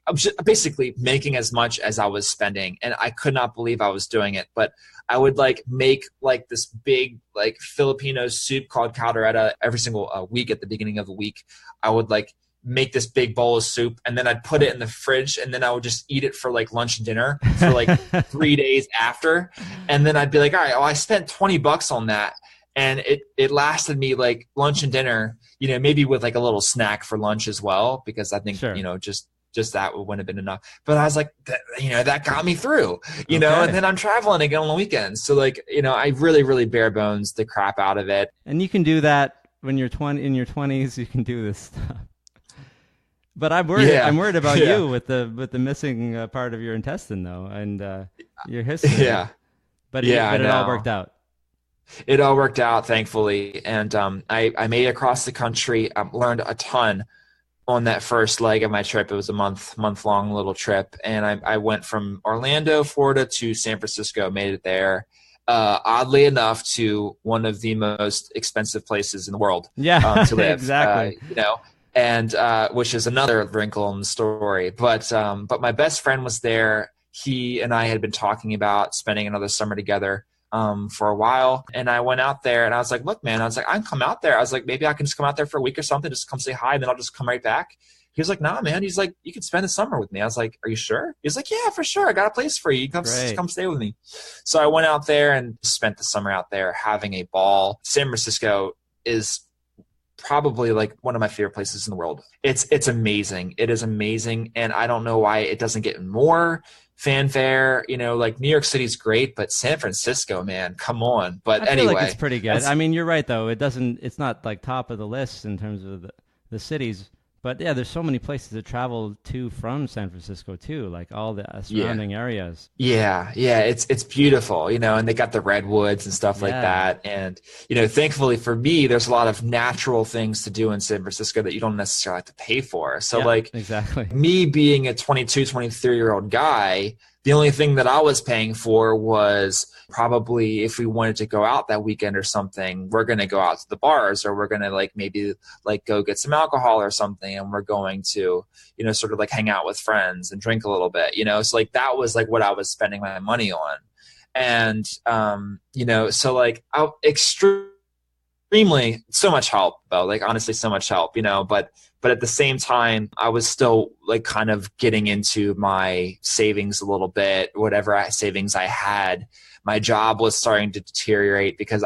was just basically making as much as I was spending, and I could not believe I was doing it. But I would like make like this big like Filipino soup called caldereta every single week. At the beginning of the week, I would like make this big bowl of soup, and then I'd put it in the fridge, and then I would just eat it for like lunch and dinner for like 3 days after. And then I'd be like, all right, I spent $20 on that. And it lasted me like lunch and dinner, maybe with like a little snack for lunch as well, because I think, Sure. just that wouldn't have been enough. But I was like, that got me through, and then I'm traveling again on the weekends. So like, I really, really bare bones the crap out of it. And you can do that when you're in your 20s, you can do this stuff. But I'm worried. Yeah. I'm worried about you with the missing part of your intestine, though, and your history. Yeah. But it all worked out. It all worked out, thankfully. And I made it across the country. Learned a ton on that first leg of my trip. It was a month-long little trip. And I went from Orlando, Florida to San Francisco, made it there. Oddly enough, to one of the most expensive places in the world to live. Exactly. And which is another wrinkle in the story. But my best friend was there. He and I had been talking about spending another summer together for a while. And I went out there and I was like, look, man, I can come out there. I was like, maybe I can just come out there for a week or something, just come say hi, and then I'll just come right back. He was like, nah, man. He's like, you could spend the summer with me. I was like, are you sure? He's like, yeah, for sure. I got a place for you. You come stay with me. So I went out there and spent the summer out there having a ball. San Francisco is probably like one of my favorite places in the world. It's amazing. It is amazing. And I don't know why it doesn't get more fanfare. Like New York City's great, but San Francisco, man, come on. But I feel like it's pretty good. I mean, you're right though. It's not like top of the list in terms of the cities. But yeah, there's so many places to travel to from San Francisco too, like all the surrounding areas. Yeah, it's beautiful, and they got the redwoods and stuff like that. And thankfully for me, there's a lot of natural things to do in San Francisco that you don't necessarily have to pay for. So exactly. Me being a 22, 23-year-old guy, the only thing that I was paying for was probably if we wanted to go out that weekend or something, we're going to go out to the bars, or we're going to maybe go get some alcohol or something. And we're going to, sort of hang out with friends and drink a little bit, so that was what I was spending my money on. And, so I extremely, so much help though, honestly, so much help, but at the same time, I was still kind of getting into my savings a little bit, whatever savings I had. My job was starting to deteriorate because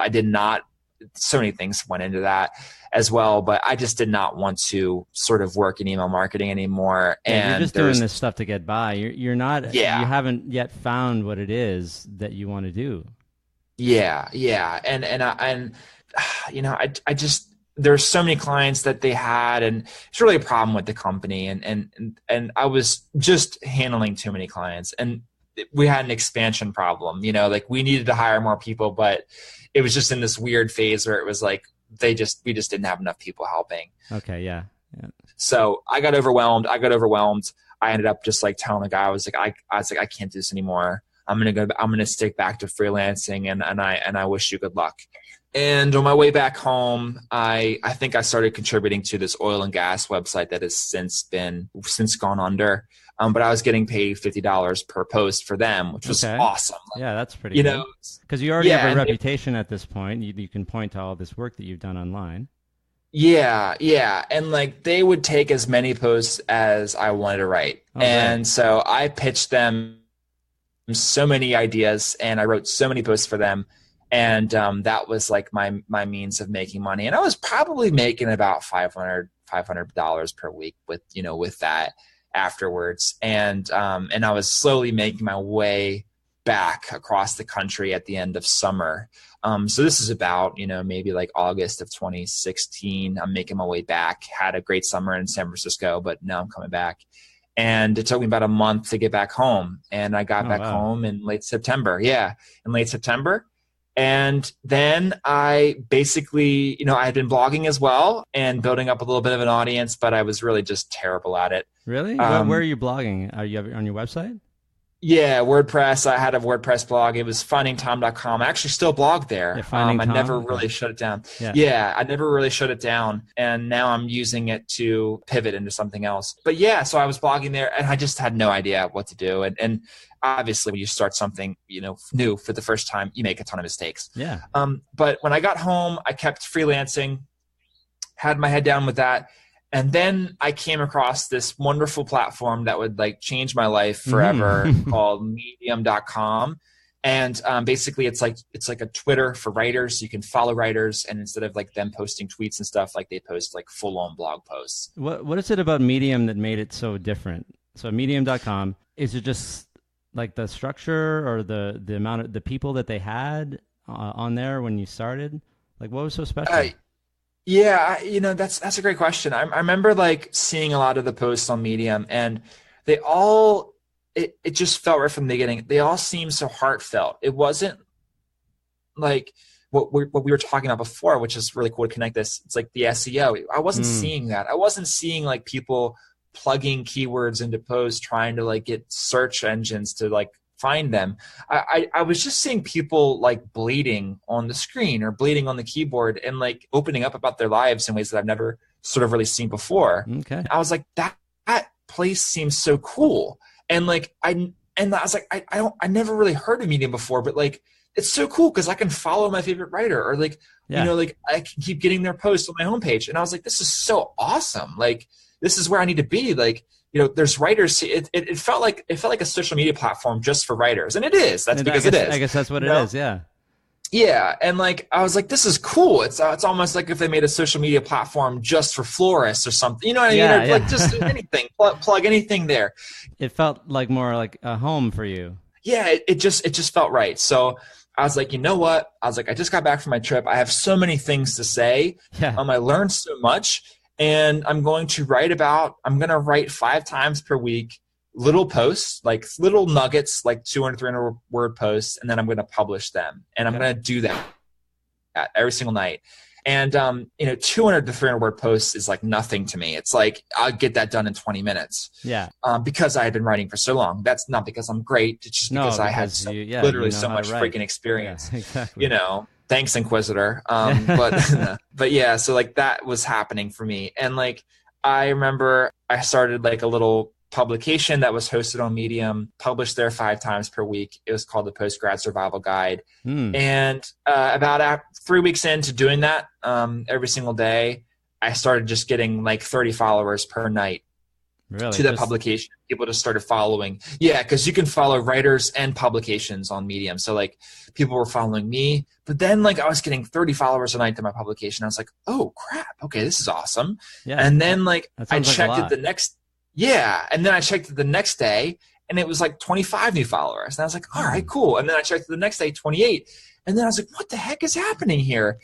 so many things went into that as well, but I just did not want to sort of work in email marketing anymore. And you're just doing this stuff to get by. You're not, you haven't yet found what it is that you want to do. Yeah. And I just, there's so many clients that they had, and it's really a problem with the company. And I was just handling too many clients, and we had an expansion problem, we needed to hire more people, but it was just in this weird phase where it was we just didn't have enough people helping. Okay. Yeah. So I got overwhelmed. I ended up just telling the guy, I was like, I can't do this anymore. I'm going to stick back to freelancing, and I wish you good luck. And on my way back home, I think I started contributing to this oil and gas website that has since gone under. But I was getting paid $50 per post for them, which was awesome. Yeah, that's pretty good. Because you already have a reputation at this point. You can point to all this work that you've done online. Yeah. And they would take as many posts as I wanted to write. And so I pitched them so many ideas, and I wrote so many posts for them. And that was my means of making money. And I was probably making about $500 per week with that afterwards. And I was slowly making my way back across the country at the end of summer. So this is about, maybe August of 2016. I'm making my way back. Had a great summer in San Francisco, but now I'm coming back. And it took me about a month to get back home. And I got back home in late September. Yeah, in late September. And then I basically, I had been blogging as well and building up a little bit of an audience, but I was really just terrible at it. Really? Where are you blogging? Are you on your website? Yeah, WordPress. I had a WordPress blog. It was findingtom.com. I actually still blog there. I never really shut it down. Yeah, I never really shut it down. And now I'm using it to pivot into something else. But yeah, so I was blogging there, and I just had no idea what to do. And obviously, when you start something new for the first time, you make a ton of mistakes. Yeah. But when I got home, I kept freelancing, had my head down with that. And then I came across this wonderful platform that would like change my life forever Mm-hmm. called medium.com. And basically it's like a Twitter for writers. You can follow writers, and instead of like them posting tweets and stuff, like they post like full on blog posts. What is it about Medium that made it so different? So Medium.com, is it just like the structure or the amount of the people that they had on there when you started? Like what was so special? Yeah, that's a great question. I remember like seeing a lot of the posts on Medium, and they all it just felt right from the beginning. They all seemed so heartfelt. It wasn't like what we were talking about before, which is really cool to connect this. It's like the SEO. I wasn't seeing that. I wasn't seeing like people plugging keywords into posts, trying to like get search engines to like find them. I was just seeing people like bleeding on the screen or bleeding on the keyboard and like opening up about their lives in ways that I've never sort of really seen before. Okay. I was like, that place seems so cool. And like, I was like, I never really heard of Medium before, but like, it's so cool because I can follow my favorite writer, or like, like I can keep getting their posts on my homepage. And I was like, this is so awesome. Like, this is where I need to be. Like, there's writers. It felt like a social media platform just for writers, and it is. That's because it is. I guess that's what it is. Yeah. Yeah, and like I was like, this is cool. It's almost like if they made a social media platform just for florists or something. You know what I mean? Yeah, Or like just anything, plug anything there. It felt like more like a home for you. Yeah, it just felt right. So I was like, you know what? I was like, I just got back from my trip. I have so many things to say. Yeah. I learned so much. And I'm going to write 5 times per week, little posts, like little nuggets, like 200, 300 word posts. And then I'm going to publish them. And I'm going to do that every single night. And, 200 to 300 word posts is like nothing to me. It's like, I'll get that done in 20 minutes. Yeah. Because I had been writing for so long. That's not because I'm great. It's just because I had so much freaking experience, Yeah, exactly. Thanks, Inquisitor. But yeah, so like that was happening for me. And like, I remember I started like a little publication that was hosted on Medium, published there 5 times per week. It was called the Post-Grad Survival Guide. And about 3 weeks into doing that, every single day, I started just getting like 30 followers per night. Really? To the publication. People just started following. Yeah, because you can follow writers and publications on Medium. So like people were following me, but then like I was getting 30 followers a night to my publication. I was like, oh crap, okay, this is awesome. Yeah. And then like I checked it the next the next day, and it was like 25 new followers. And I was like, all right, cool. And then I checked the next day, 28. And then I was like, what the heck is happening here?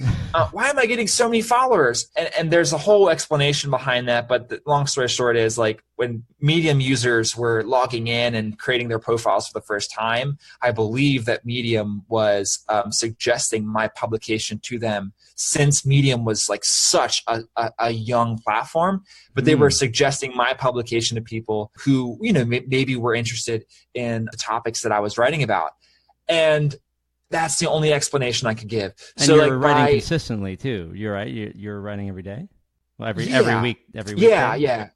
Why am I getting so many followers? And there's a whole explanation behind that. But the long story short is like when Medium users were logging in and creating their profiles for the first time, I believe that Medium was suggesting my publication to them, since Medium was like such a young platform. But they were suggesting my publication to people who, maybe were interested in the topics that I was writing about. And that's the only explanation I could give. And you're writing consistently too. You're right. You're writing every day. Well, every week. Yeah.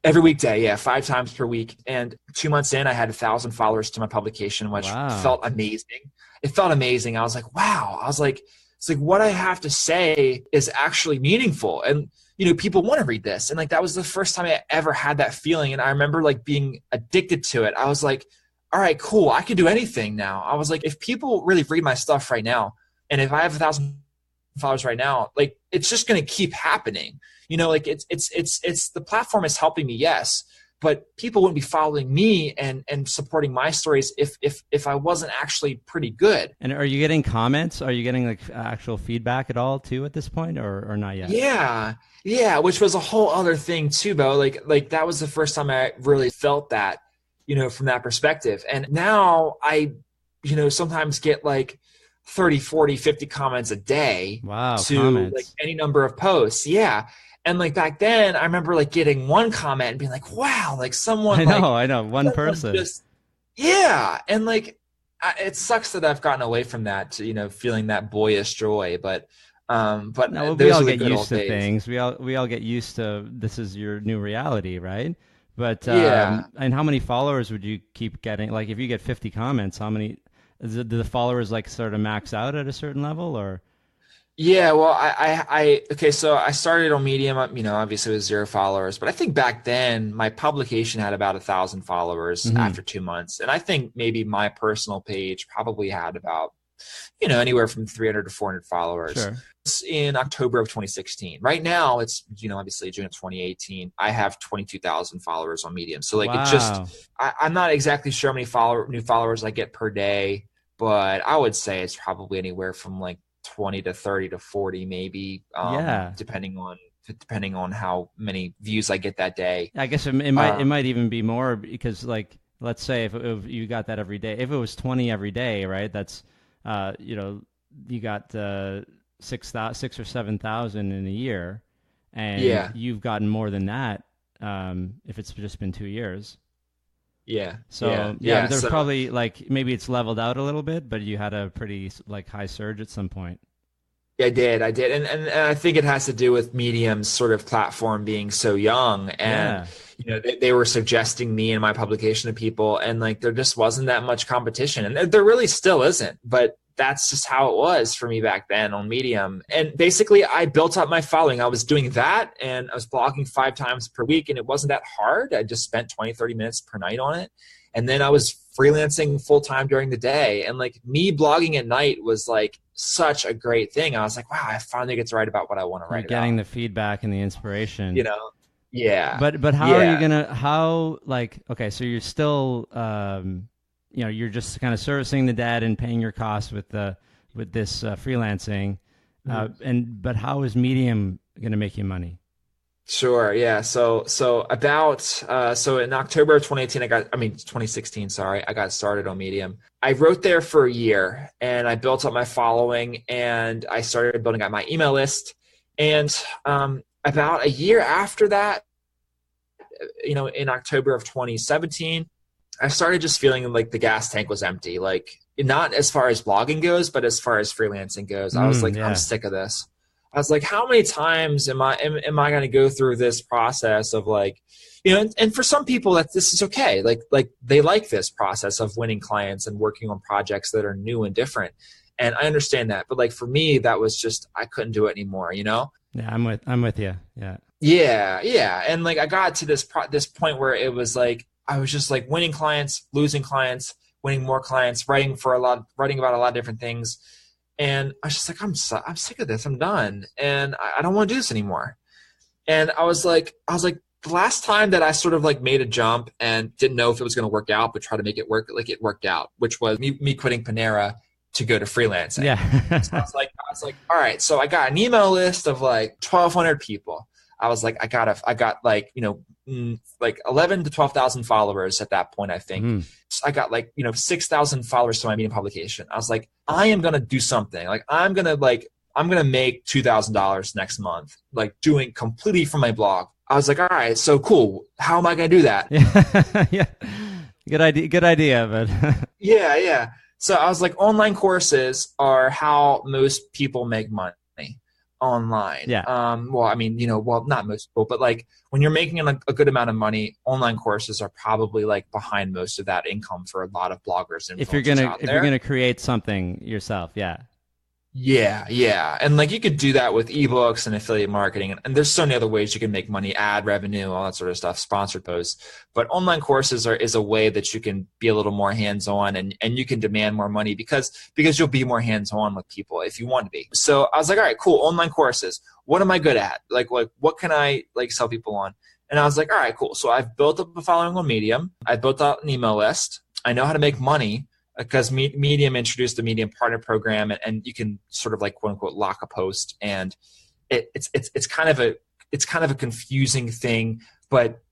Every weekday. 5 times per week. And 2 months in, I had 1,000 followers to my publication, which felt amazing. It felt amazing. I was like, wow. I was like, it's like what I have to say is actually meaningful. And people want to read this. And like that was the first time I ever had that feeling. And I remember like being addicted to it. I was like, all right, cool. I can do anything now. I was like, if people really read my stuff right now, and if I have 1,000 followers right now, like it's just going to keep happening. Like it's the platform is helping me, yes, but people wouldn't be following me and supporting my stories if I wasn't actually pretty good. And are you getting comments? Are you getting like actual feedback at all too at this point, or not yet? Yeah, which was a whole other thing too, Bo. Like that was the first time I really felt that. From that perspective. And now I, sometimes get like 30, 40, 50 comments a day to comments. Like any number of posts. Yeah. And like back then I remember like getting one comment and being like, wow, like someone, I know. One person. And like, it sucks that I've gotten away from that to, feeling that boyish joy, but no, we all get used to things. We all get used to, this is your new reality, right? But and how many followers would you keep getting? Like if you get 50 comments, how many do the followers like sort of max out at a certain level, or? Yeah, well, okay, so I started on Medium, obviously with 0 followers, but I think back then my publication had about 1,000 followers Hmm. after 2 months. And I think maybe my personal page probably had about, anywhere from 300 to 400 followers. Sure. It's in October of 2016. Right now, it's, obviously June of 2018. I have 22,000 followers on Medium. So like Wow. I'm not exactly sure how many new followers I get per day, but I would say it's probably anywhere from like 20 to 30 to 40 maybe, Yeah. depending on how many views I get that day. I guess it Um, might even be more because, like, let's say if you got that every day, if it was 20 every day, right? That's you know, you got 6 or 7,000 in a year, and yeah, you've gotten more than that if it's just been 2 years. yeah, yeah, So yeah, yeah. but there's So probably like maybe it's leveled out a little bit, but you had a pretty like high surge at some point. I did, and I think it has to do with Medium's sort of platform being so young, and Yeah. they were suggesting me and my publication to people, and like there just wasn't that much competition, and there really still isn't, but that's just how it was for me back then on Medium. And basically, I built up my following. I was doing that, and I was blogging 5 times per week, and it wasn't that hard. I just spent 20, 30 minutes per night on it, and then I was freelancing full time during the day. And like me blogging at night was like such a great thing. I was like, wow, I finally get to write about what I want to You're write about. getting the feedback and the inspiration. You know? Yeah. But how are you Yeah. gonna how like okay, so you're still you're just kind of servicing the debt and paying your costs with this freelancing, Mhm. and but how is Medium gonna make you money? Sure. Yeah. So in October of 2018, 2016, sorry, I got started on Medium. I wrote there for a year and I built up my following and I started building out my email list. And about a year after that, in October of 2017, I started just feeling like the gas tank was empty. Like not as far as blogging goes, but as far as freelancing goes, I was like, I'm Yeah. sick of this. I was like, how many times am I going to go through this process of like, and for some people that this is okay. Like they like this process of winning clients and working on projects that are new and different. And I understand that, but like for me, that was just I couldn't do it anymore. Yeah, I'm with you. Yeah. Yeah, yeah. And like I got to this point where it was like I was just like winning clients, losing clients, winning more clients, writing about a lot of different things. And I was just like, I'm sick of this. I'm done. And I don't want to do this anymore. And I was like, the last time that I sort of like made a jump and didn't know if it was going to work out, but try to make it work, like it worked out, which was me quitting Panera to go to freelancing. So Yeah. I was like, all right. So I got an email list of like 1,200 people. I was like, I got like, like 11 to 12,000 followers at that point, I think. Mm. So I got like, 6,000 followers to my Medium publication. I was like, I am going to do something. Like, I'm going to make $2,000 next month, like doing completely from my blog. I was like, all right, so cool. How am I going to do that? Yeah. Yeah. Good idea. Good idea, but Yeah, yeah. So I was like, online courses are how most people make money online. yeah. Well, I mean, well, not most people, but like when you're making a good amount of money, online courses are probably like behind most of that income for a lot of bloggers and influencers out If you're there. gonna create something yourself, yeah. Yeah, yeah. And like you could do that with ebooks and affiliate marketing. And there's so many other ways you can make money, ad revenue, all that sort of stuff, sponsored posts. But online courses is a way that you can be a little more hands-on and you can demand more money because you'll be more hands-on with people if you want to be. So I was like, all right, cool, online courses. What am I good at? Like what can I like sell people on? And I was like, all right, cool. So I've built up a following on Medium. I built out an email list. I know how to make money because Medium introduced the Medium Partner Program, and you can sort of like quote unquote lock a post, and it's kind of a confusing thing, but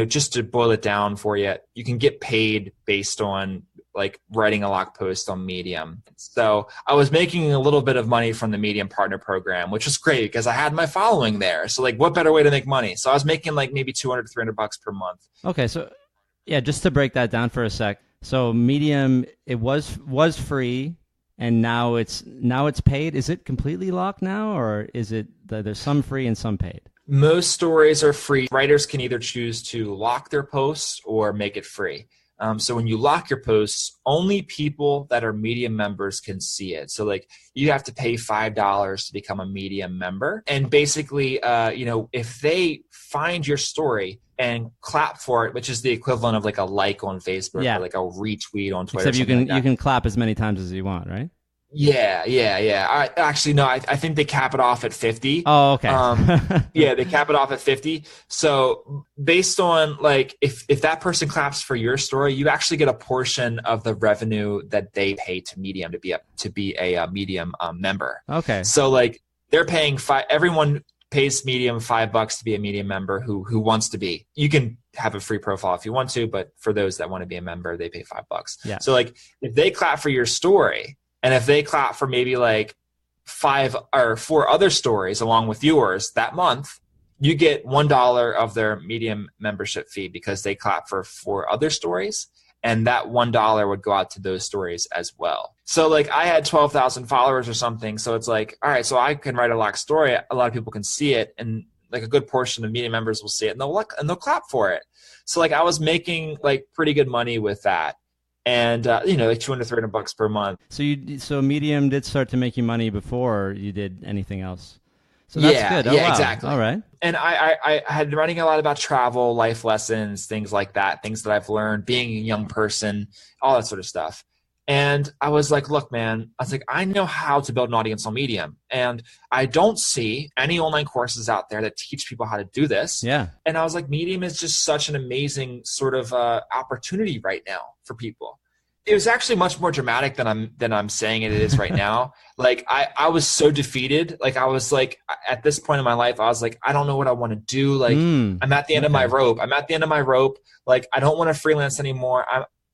just to boil it down for you, you can get paid based on like writing a lock post on Medium. So I was making a little bit of money from the Medium Partner Program, which was great because I had my following there. So like, what better way to make money? So I was making like maybe 200 to $300 per month. Okay, so yeah, just to break that down for a sec. So Medium, it was free, and now it's paid. Is it completely locked now, or is it there's some free and some paid? Most stories are free. Writers can either choose to lock their posts or make it free. So when you lock your posts, only people that are Medium members can see it. So like you have to pay $5 to become a Medium member. And basically, if they find your story and clap for it, which is the equivalent of like a like on Facebook or like a retweet on Twitter. Except you can clap as many times as you want, right? Yeah. I think they cap it off at 50. Oh, okay. Yeah, they cap it off at 50. So based on like, if that person claps for your story, you actually get a portion of the revenue that they pay to Medium to be a Medium member. Okay. So like they're paying everyone pays Medium $5 to be a Medium member who wants to be. You can have a free profile if you want to, but for those that want to be a member, they pay $5. Yeah. So like if they clap for your story, and if they clap for maybe like 5 or 4 other stories along with yours that month, you get $1 of their Medium membership fee because they clap for 4 other stories. And that $1 would go out to those stories as well. So like I had 12,000 followers or something. So it's like, all right, so I can write a locked story. A lot of people can see it. And like a good portion of Medium members will see it and they'll clap for it. So like I was making like pretty good money with that. And like $200, $300 per month. So Medium did start to make you money before you did anything else. So that's good. Oh, yeah, wow. Exactly. All right. And I had been writing a lot about travel, life lessons, things like that, things that I've learned, being a young person, all that sort of stuff. And I was like, look, man, I know how to build an audience on Medium. And I don't see any online courses out there that teach people how to do this. Yeah. And I was like, Medium is just such an amazing sort of opportunity right now for people. It was actually much more dramatic than I'm saying it is right now. Like I was so defeated. Like I was like, at this point in my life, I was like, I don't know what I want to do. Like I'm at the end of my rope. Like I don't want to freelance anymore.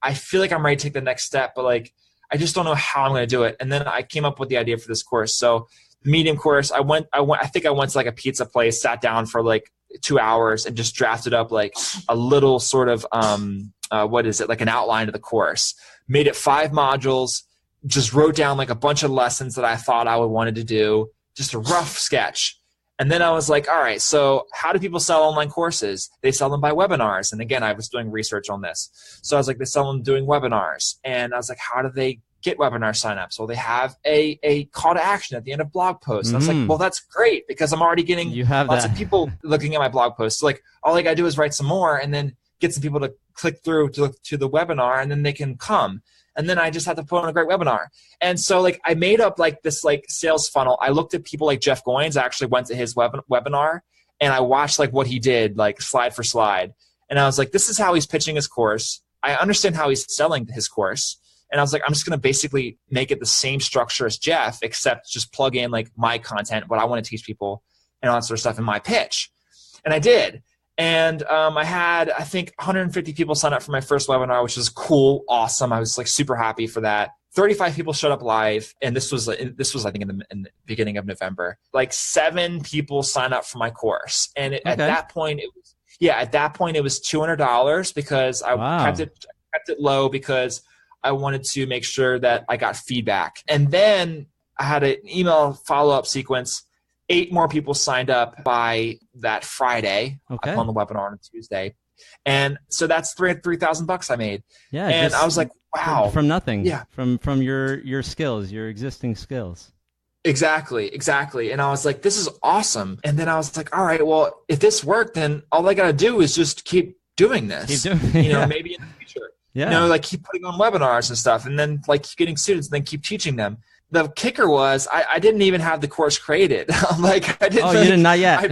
I feel like I'm ready to take the next step, but like, I just don't know how I'm going to do it. And then I came up with the idea for this course. So Medium course, I think I went to like a pizza place, sat down for like 2 hours and just drafted up like a little sort of, like an outline of the course, made it 5 modules, just wrote down like a bunch of lessons that I thought I would wanted to do, just a rough sketch. And then I was like, all right, so how do people sell online courses? They sell them by webinars. And again, I was doing research on this. So I was like, they sell them doing webinars. And I was like, how do they get webinar signups? Well, they have a call to action at the end of blog posts. And I was like, well, that's great because I'm already getting lots of people looking at my blog posts. So like all I got to do is write some more and then get some people to click through to the webinar and then they can come. And then I just had to put on a great webinar. And so like I made up like this like sales funnel. I looked at people like Jeff Goins. I actually went to his webinar and I watched like what he did, like slide for slide. And I was like, this is how he's pitching his course. I understand how he's selling his course. And I was like, I'm just going to basically make it the same structure as Jeff, except just plug in like my content, what I want to teach people and all that sort of stuff in my pitch. And I did. And I had, I think, 150 people sign up for my first webinar, which was cool, awesome. I was like super happy for that. 35 people showed up live, and this was I think in the beginning of November. Like 7 people signed up for my course, and at that point it was $200 because I kept it low because I wanted to make sure that I got feedback. And then I had an email follow-up sequence. 8 more people signed up by that Friday on the webinar on Tuesday. And so that's $3,000 I made. Yeah. And I was like, wow. From nothing. Yeah. From your skills, your existing skills. Exactly. And I was like, this is awesome. And then I was like, all right, well, if this worked, then all I got to do is just keep doing this. Maybe in the future. Yeah. Like keep putting on webinars and stuff and then like keep getting students and then keep teaching them. The kicker was I didn't even have the course created. I'm like, I didn't. Oh, you did not yet.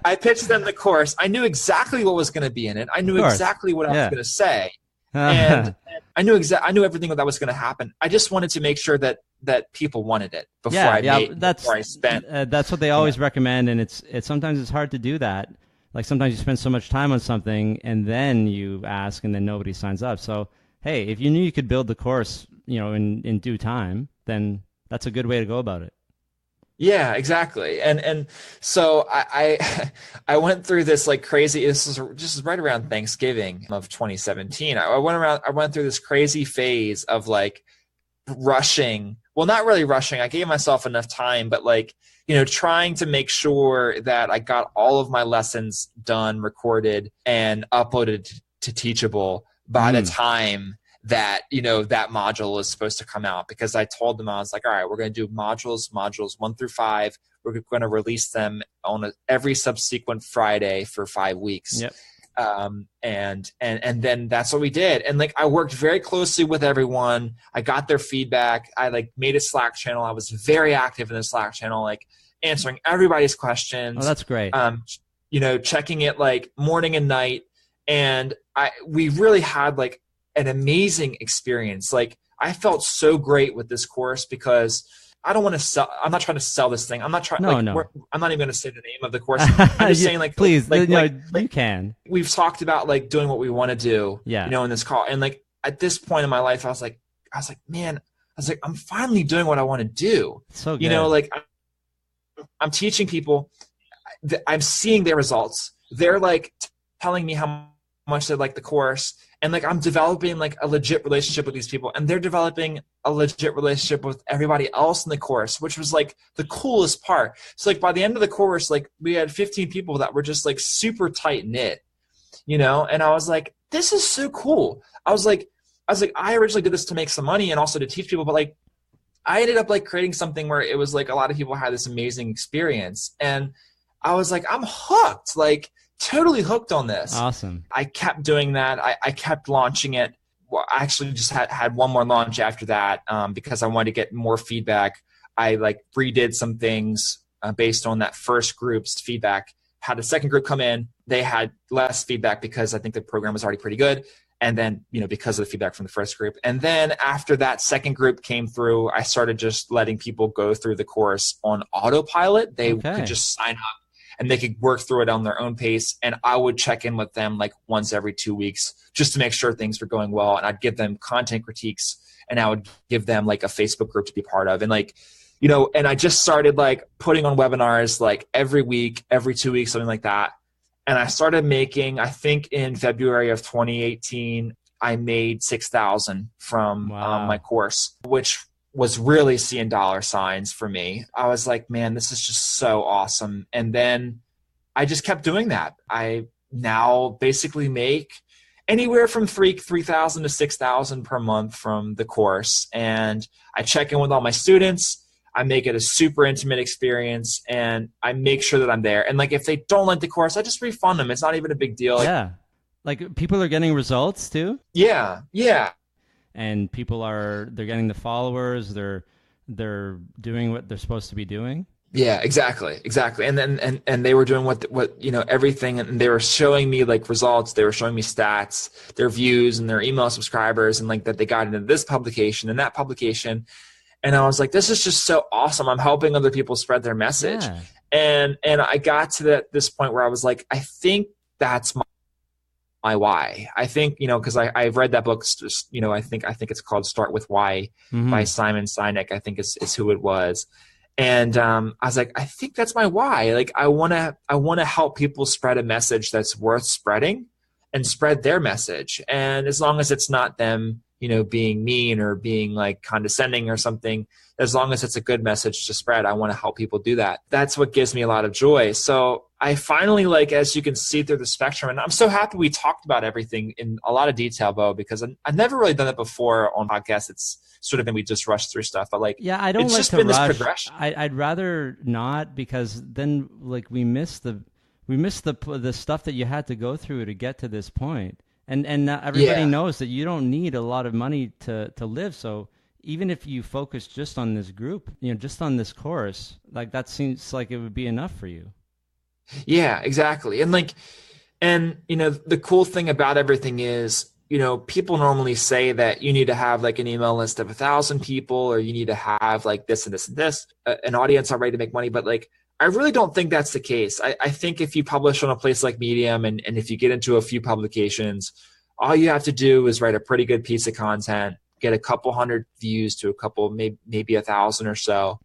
I pitched them the course. I knew exactly what was going to be in it. I knew exactly what I was going to say, and I knew everything that was going to happen. I just wanted to make sure that people wanted it before I spent. That's what they always recommend, and it's sometimes it's hard to do that. Like sometimes you spend so much time on something, and then you ask, and then nobody signs up. So hey, if you knew you could build the course, in due time, then that's a good way to go about it. Yeah, exactly. And so I went through this like crazy, this was just right around Thanksgiving of 2017. I went through this crazy phase of like rushing. Well, not really rushing. I gave myself enough time, but like, trying to make sure that I got all of my lessons done, recorded, and uploaded to Teachable by the time that, that module is supposed to come out, because I told them, I was like, all right, we're going to do modules 1 through 5. We're going to release them on every subsequent Friday for 5 weeks. Yep. And then that's what we did. And like, I worked very closely with everyone. I got their feedback. I like made a Slack channel. I was very active in the Slack channel, like answering everybody's questions. Oh, that's great. Checking it like morning and night. And we really had like an amazing experience. Like, I felt so great with this course because I don't want to sell. I'm not trying to sell this thing. I'm not trying. I'm not even going to say the name of the course. I'm just saying, like, please, you can. We've talked about like doing what we want to do. Yeah. In this call, and like at this point in my life, I was like, man, I'm finally doing what I want to do. So good. Like I'm teaching people. I'm seeing their results. They're like telling me how much they like the course. And like, I'm developing like a legit relationship with these people, and they're developing a legit relationship with everybody else in the course, which was like the coolest part. So like by the end of the course, like we had 15 people that were just like super tight knit, and I was like, this is so cool. I was like, I originally did this to make some money and also to teach people, but like I ended up like creating something where it was like a lot of people had this amazing experience, and I was like, I'm hooked. Like, totally hooked on this. Awesome. I kept doing that. I kept launching it. Well, I actually just had one more launch after that because I wanted to get more feedback. I like redid some things based on that first group's feedback. Had a second group come in. They had less feedback because I think the program was already pretty good. And then, because of the feedback from the first group. And then after that second group came through, I started just letting people go through the course on autopilot. They could just sign up and they could work through it on their own pace. And I would check in with them like once every 2 weeks just to make sure things were going well. And I'd give them content critiques, and I would give them like a Facebook group to be part of. And like, and I just started like putting on webinars like every week, every 2 weeks, something like that. And I started making, I think in February of 2018, I made $6,000 from my course, which was really seeing dollar signs for me. I was like, man, this is just so awesome. And then I just kept doing that. I now basically make anywhere from $3,000 to $6,000 per month from the course. And I check in with all my students. I make it a super intimate experience, and I make sure that I'm there. And like, if they don't like the course, I just refund them. It's not even a big deal. Like people are getting results too. Yeah. And they're getting the followers. They're doing what they're supposed to be doing. Yeah, exactly. And then and they were doing what everything, and they were showing me like results. They were showing me stats, their views, and their email subscribers, and like that they got into this publication and that publication. And I was like, this is just so awesome. I'm helping other people spread their message. Yeah. And I got to this point where I was like, I think that's my why. I think, because I've read that book, I think it's called Start With Why by Simon Sinek, I think is who it was. And I was like, I think that's my why. Like, I want to help people spread a message that's worth spreading and spread their message. And as long as it's not them, being mean or being like condescending or something, as long as it's a good message to spread, I want to help people do that. That's what gives me a lot of joy. So I finally, like, as you can see through the spectrum, and I'm so happy we talked about everything in a lot of detail, Bo, because I've never really done it before on podcasts. It's sort of been, we just rush through stuff, but like, I don't it's like just to been rush. this progression. I'd rather not, because then like we miss the stuff that you had to go through to get to this point. And everybody knows that you don't need a lot of money to live. So even if you focus just on this group, just on this course, like that seems like it would be enough for you. Yeah, exactly. And like, the cool thing about everything is, people normally say that you need to have like an email list of 1,000 people, or you need to have like this and this and this, an audience already to make money. But like, I really don't think that's the case. I think if you publish on a place like Medium, and if you get into a few publications, all you have to do is write a pretty good piece of content, get a couple hundred views to a couple, maybe 1,000 or so.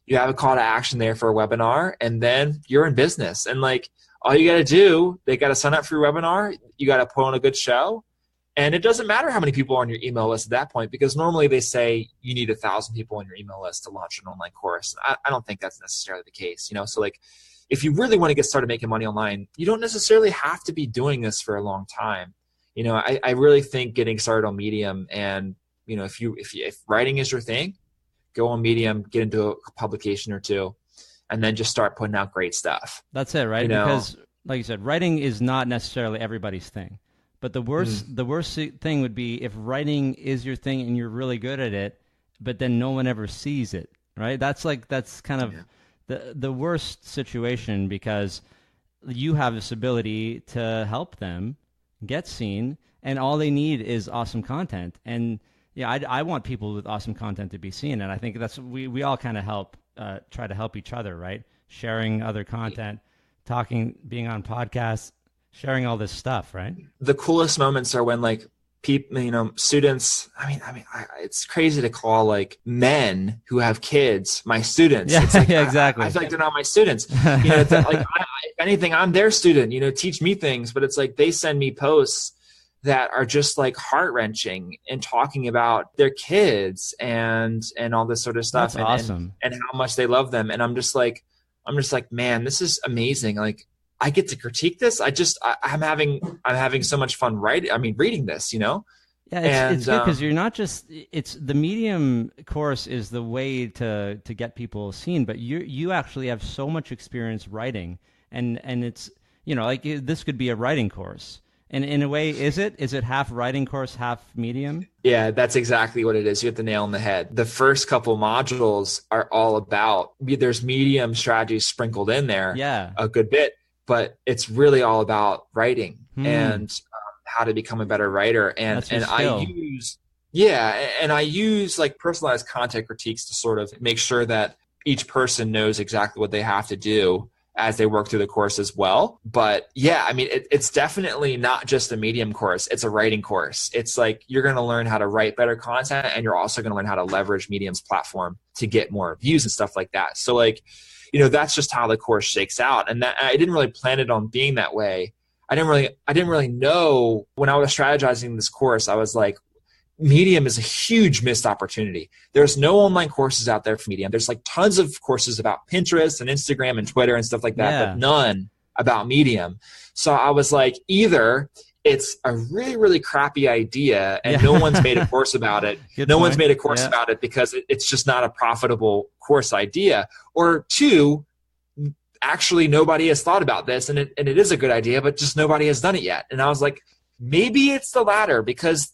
You have a call to action there for a webinar, and then you're in business. And like, all you got to do, they got to sign up for your webinar. You got to put on a good show. And it doesn't matter how many people are on your email list at that point, because normally they say you need 1,000 people on your email list to launch an online course. I don't think that's necessarily the case, So like, if you really want to get started making money online, you don't necessarily have to be doing this for a long time. I really think getting started on Medium, and if writing is your thing, go on Medium, get into a publication or two, and then just start putting out great stuff. That's it, right? Because, like you said, writing is not necessarily everybody's thing. But the worst thing would be if writing is your thing and you're really good at it, but then no one ever sees it, right? That's kind of the worst situation, because you have this ability to help them get seen, and all they need is awesome content. And yeah, I want people with awesome content to be seen, and I think that's we all kind of try to help each other, right? Sharing other content, talking, being on podcasts, sharing all this stuff, right? The coolest moments are when like people, students. It's crazy to call like men who have kids my students. Yeah, it's like, yeah, exactly. I feel like they're not my students. It's like if anything, I'm their student. Teach me things. But it's like they send me posts that are just like heart-wrenching and talking about their kids and all this sort of stuff. That's awesome. And how much they love them. And I'm just like, man, this is amazing. Like, I get to critique this. I'm having so much fun reading this, Yeah, it's good because you're not just, it's the Medium course is the way to get people seen, but you actually have so much experience writing, and it's, like this could be a writing course. And in a way, is it half writing course, half Medium? Yeah, that's exactly what it is. You hit the nail on the head. The first couple modules are all about, there's Medium strategies sprinkled in there, a good bit, but it's really all about writing and how to become a better writer. And I use like personalized content critiques to sort of make sure that each person knows exactly what they have to do as they work through the course as well. But yeah, it's definitely not just a Medium course. It's a writing course. It's like you're going to learn how to write better content, and you're also going to learn how to leverage Medium's platform to get more views and stuff like that. So like, that's just how the course shakes out. And that I didn't really plan it on being that way. I didn't really know when I was strategizing this course. I was like, Medium is a huge missed opportunity. There's no online courses out there for Medium. There's like tons of courses about Pinterest and Instagram and Twitter and stuff like that, but none about Medium. So I was like, either it's a really, really crappy idea and no one's made a course about it. One's made a course about it because it's just not a profitable course idea. Or two, actually nobody has thought about this and it is a good idea, but just nobody has done it yet. And I was like, maybe it's the latter, because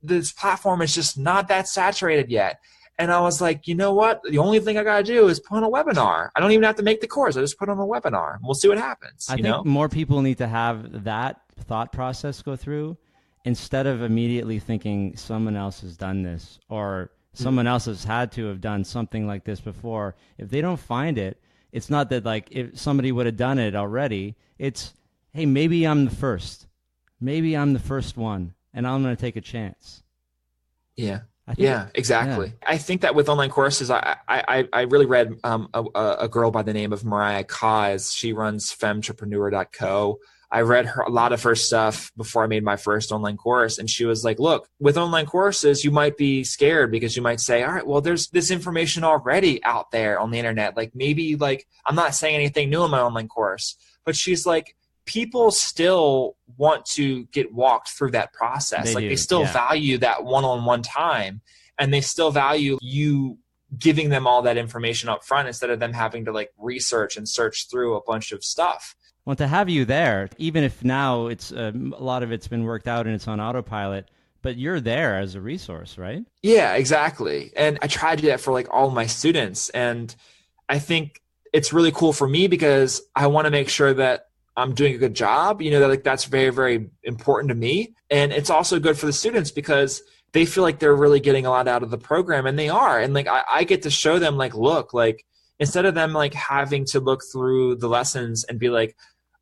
this platform is just not that saturated yet. And I was like, you know what? The only thing I got to do is put on a webinar. I don't even have to make the course. I just put on a webinar. We'll see what happens. I think more people need to have that thought process go through, instead of immediately thinking someone else has done this or someone else has had to have done something like this before. If they don't find it, it's not that like if somebody would have done it already. It's, hey, maybe I'm the first. Maybe I'm the first one, and I'm going to take a chance. Yeah. Exactly. Yeah. I think that with online courses, I really read a girl by the name of Mariah Kaz. She runs femtrepreneur.co. I read a lot of her stuff before I made my first online course. And she was like, look, with online courses, you might be scared because you might say, all right, well, there's this information already out there on the internet. Like maybe like, I'm not saying anything new in my online course, but she's like, people still want to get walked through that process. They still value that one-on-one time, and they still value you giving them all that information up front instead of them having to like research and search through a bunch of stuff. Well, to have you there, even if now it's a lot of it's been worked out and it's on autopilot, but you're there as a resource, right? Yeah, exactly. And I try to do that for like all my students. And I think it's really cool for me because I want to make sure that I'm doing a good job. That like that's very, very important to me. And it's also good for the students because they feel like they're really getting a lot out of the program, and they are. And like I get to show them like, look, like instead of them like having to look through the lessons and be like,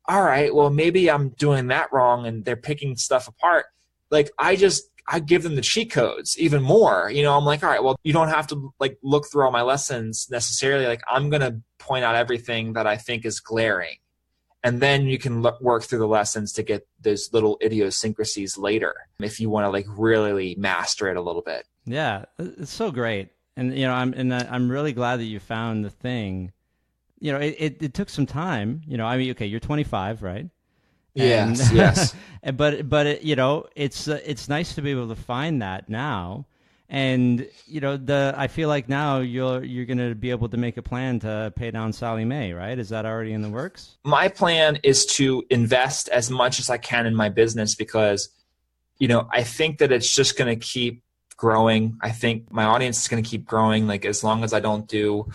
all right, well, maybe I'm doing that wrong and they're picking stuff apart. Like I give them the cheat codes even more. I'm like, all right, well, you don't have to like look through all my lessons necessarily. Like I'm going to point out everything that I think is glaring. And then you can work through the lessons to get those little idiosyncrasies later if you want to like really master it a little bit. Yeah, it's so great. And I'm really glad that you found the thing. It took some time. Okay, you're 25, right? And Yes, yes. but it, it's nice to be able to find that now. And I feel like now you're going to be able to make a plan to pay down Sally Mae, right? Is that already in the works? My plan is to invest as much as I can in my business because, I think that it's just going to keep growing. I think my audience is going to keep growing. Like as long as I don't do,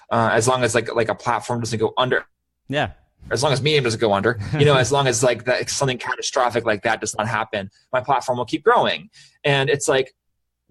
as long as like a platform doesn't go under, Yeah. as long as Medium doesn't go under, as long as like that something catastrophic like that does not happen, my platform will keep growing. And it's like,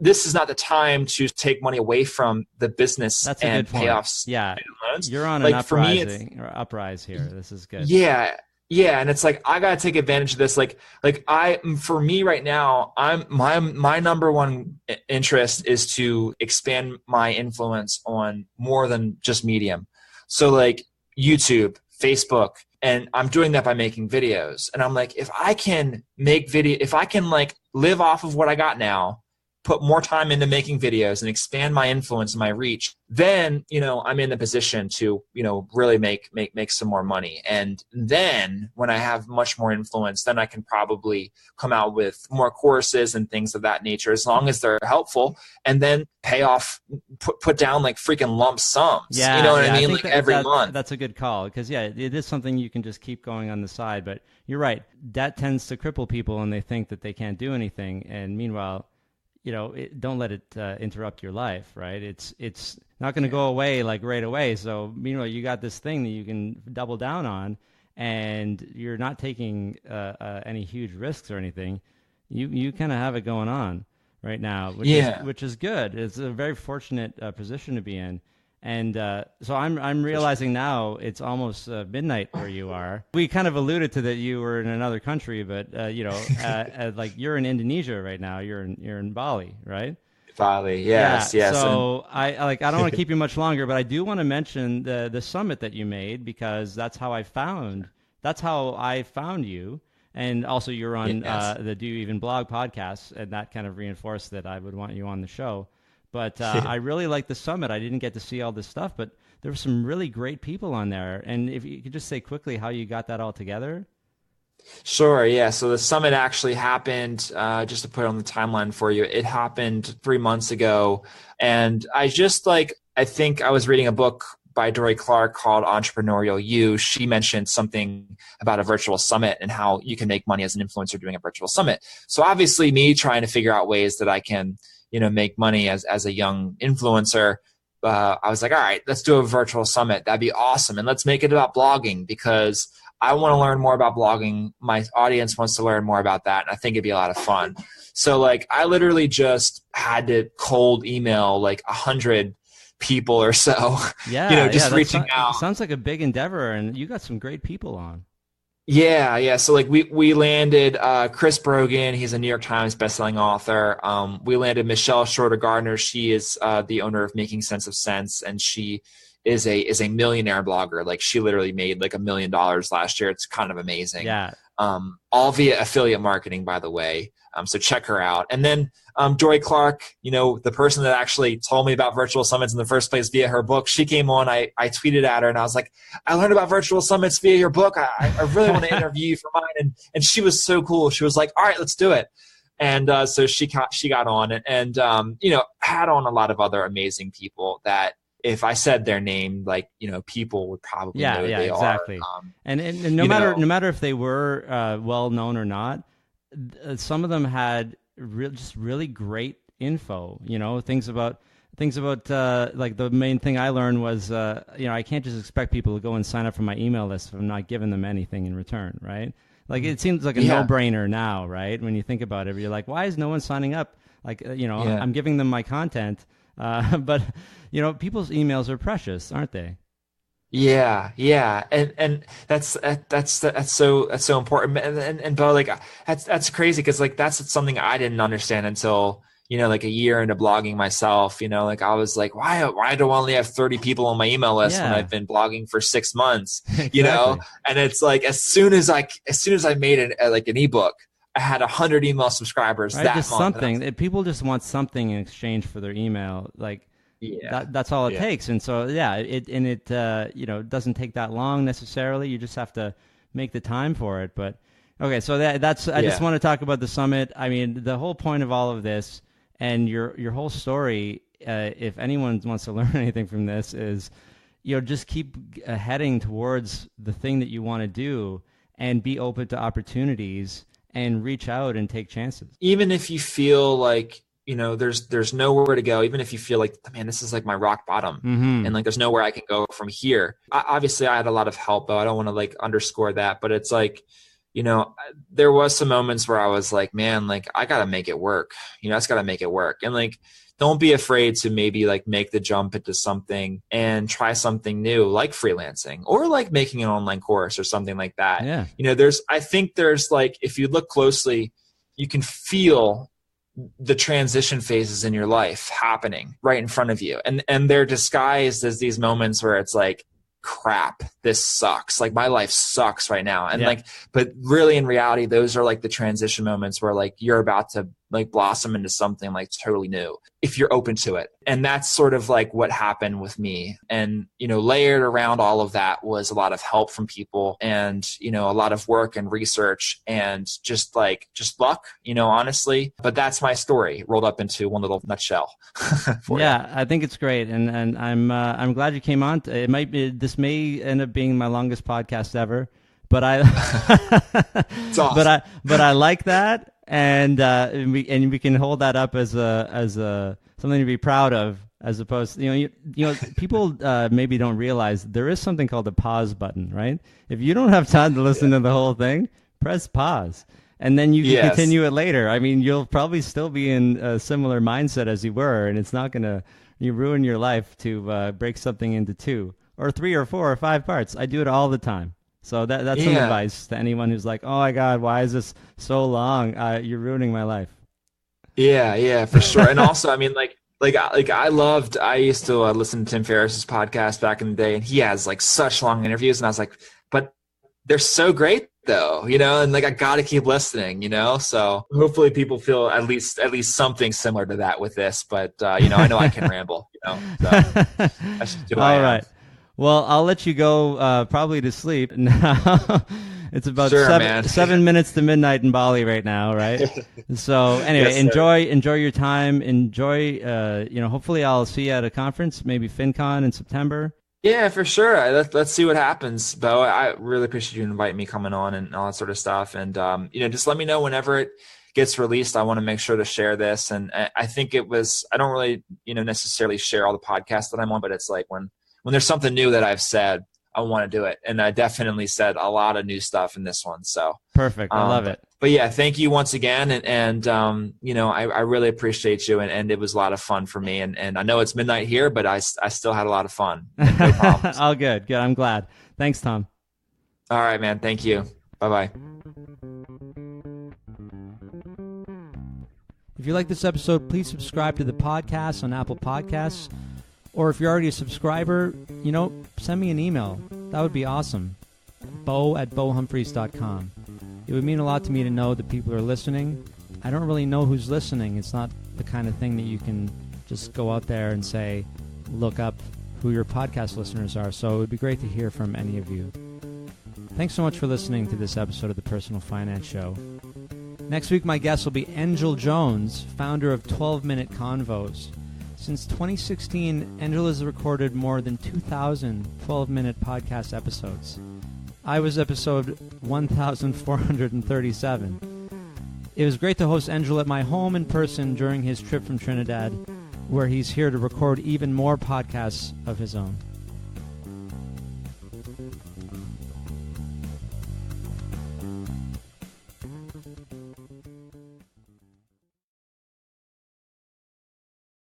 this is not the time to take money away from the business. That's a and good point. payoffs. Yeah, Loans. you're on like an for me, uprise here. This is good. yeah, and it's like I gotta take advantage of this. For me right now, my number one interest is to expand my influence on more than just Medium. So like YouTube, Facebook, and I'm doing that by making videos. And I'm like, if I can like live off of what I got now, put more time into making videos and expand my influence and my reach, then, I'm in the position to, really make some more money. And then when I have much more influence, then I can probably come out with more courses and things of that nature, as long as they're helpful, and then pay off, put down like freaking lump sums. Yeah, you know what yeah, I mean? Like every month. That's a good call because it is something you can just keep going on the side. But you're right. Debt tends to cripple people and they think that they can't do anything. And meanwhile, don't let it interrupt your life, right? It's not going to go away like right away. So, you got this thing that you can double down on, and you're not taking any huge risks or anything. You kind of have it going on right now, which is good. It's a very fortunate position to be in. And so I'm realizing now it's almost midnight where you are. We kind of alluded to that you were in another country, but like you're in Indonesia right now. You're in Bali, right? Bali, yes. So I don't want to keep you much longer, but I do want to mention the summit that you made because that's how I found you. And also you're on the Do You Even Blog podcast, and that kind of reinforced that I would want you on the show. But I really like the summit. I didn't get to see all this stuff, but there were some really great people on there. And if you could just say quickly how you got that all together. Sure, yeah. So the summit actually happened, just to put it on the timeline for you, it happened 3 months ago. And I think I was reading a book by Dory Clark called Entrepreneurial You. She mentioned something about a virtual summit and how you can make money as an influencer doing a virtual summit. So obviously me trying to figure out ways that I can make money as a young influencer, I was like, all right, let's do a virtual summit. That'd be awesome. And let's make it about blogging because I want to learn more about blogging. My audience wants to learn more about that. And I think it'd be a lot of fun. So like, I literally just had to cold email like 100 people or so, Yeah. reaching out. Sounds like a big endeavor, and you got some great people on. Yeah. So like we landed Chris Brogan. He's a New York Times bestselling author. We landed Michelle Schroeder Gardner. She is the owner of Making Sense of Sense, and she is a millionaire blogger. Like she literally made like $1 million last year. It's kind of amazing. Yeah. All via affiliate marketing, by the way. So check her out. And then Dory Clark, the person that actually told me about virtual summits in the first place via her book, she came on. I tweeted at her and I was like, I learned about virtual summits via your book. I really want to interview you for mine. And she was so cool. She was like, all right, let's do it. And so she got on and had on a lot of other amazing people that if I said their name, like, people would probably know who they exactly. are. And no matter if they were well known or not, some of them had just really great info. Things about like the main thing I learned was I can't just expect people to go and sign up for my email list if I'm not giving them anything in return, right? Like it seems like a no-brainer now, right? When you think about it, you're like, why is no one signing up? Like I'm giving them my content, but people's emails are precious, aren't they? Yeah, and that's so important, and Bo, like that's crazy because like that's something I didn't understand until like a year into blogging myself. Like I was like, why do I only have 30 people on my email list when I've been blogging for 6 months? Exactly. And it's like as soon as I made an ebook, I had 100 email subscribers right, that just month. Something people just want something in exchange for their email, like. Yeah. That's all it takes. And so, it doesn't take that long necessarily. You just have to make the time for it. But Okay, so that's. I just want to talk about the summit. I mean, the whole point of all of this and your whole story. If anyone wants to learn anything from this, is just keep heading towards the thing that you want to do, and be open to opportunities, and reach out and take chances. Even if you feel like there's nowhere to go, even if you feel like, man, this is like my rock bottom, and like there's nowhere I can go from here. Obviously, I had a lot of help, though. I don't want to like underscore that, but it's like, there was some moments where I was like, man, like I got to make it work. I just got to make it work. And like, don't be afraid to maybe like make the jump into something and try something new, like freelancing or like making an online course or something like that. Yeah. I think there's like, if you look closely, you can feel the transition phases in your life happening right in front of you. And they're disguised as these moments where it's like, crap, this sucks. Like my life sucks right now. And but really in reality, those are like the transition moments where like you're about to like blossom into something like totally new if you're open to it. And that's sort of like what happened with me. And, layered around all of that was a lot of help from people and, a lot of work and research and just luck, honestly. But that's my story rolled up into one little nutshell. Yeah, I think it's great. And I'm glad you came on. This may end up being my longest podcast ever, but it's awesome. but I like that. And we can hold that up as a something to be proud of, as opposed to, people maybe don't realize there is something called a pause button, right? If you don't have time to listen to the whole thing, press pause, and then you can continue it later. I mean, you'll probably still be in a similar mindset as you were, and it's not gonna ruin your life to break something into 2 or 3 or 4 or 5 parts. I do it all the time. So that's some advice to anyone who's like, oh my God, why is this so long? You're ruining my life. Yeah, for sure. And also, I mean, I used to listen to Tim Ferriss's podcast back in the day, and he has like such long interviews, and I was like, but they're so great though, and like I got to keep listening, So hopefully people feel at least something similar to that with this. But I know I can ramble, So that's just who I am. All right. Well, I'll let you go probably to sleep now. It's about 7 minutes to midnight in Bali right now, right? So anyway, enjoy your time. Enjoy, hopefully I'll see you at a conference, maybe FinCon in September. Yeah, for sure. Let's see what happens, Bo. I really appreciate you inviting me coming on and all that sort of stuff. And, just let me know whenever it gets released. I want to make sure to share this. And I think I don't really, necessarily share all the podcasts that I'm on, but it's like when there's something new that I've said, I want to do it. And I definitely said a lot of new stuff in this one. So perfect. I love it. But yeah, thank you once again. And I really appreciate you. And it was a lot of fun for me. And I know it's midnight here, but I still had a lot of fun. No problems. All good. Good. I'm glad. Thanks, Tom. All right, man. Thank you. Bye-bye. If you like this episode, please subscribe to the podcast on Apple Podcasts. Or if you're already a subscriber, send me an email. That would be awesome. bo@bohumphreys.com. It would mean a lot to me to know that people are listening. I don't really know who's listening. It's not the kind of thing that you can just go out there and say, look up who your podcast listeners are. So it would be great to hear from any of you. Thanks so much for listening to this episode of The Personal Finance Show. Next week, my guest will be Angel Jones, founder of 12-Minute Convos. Since 2016, Angel has recorded more than 2,000 12-minute podcast episodes. I was episode 1,437. It was great to host Angel at my home in person during his trip from Trinidad, where he's here to record even more podcasts of his own.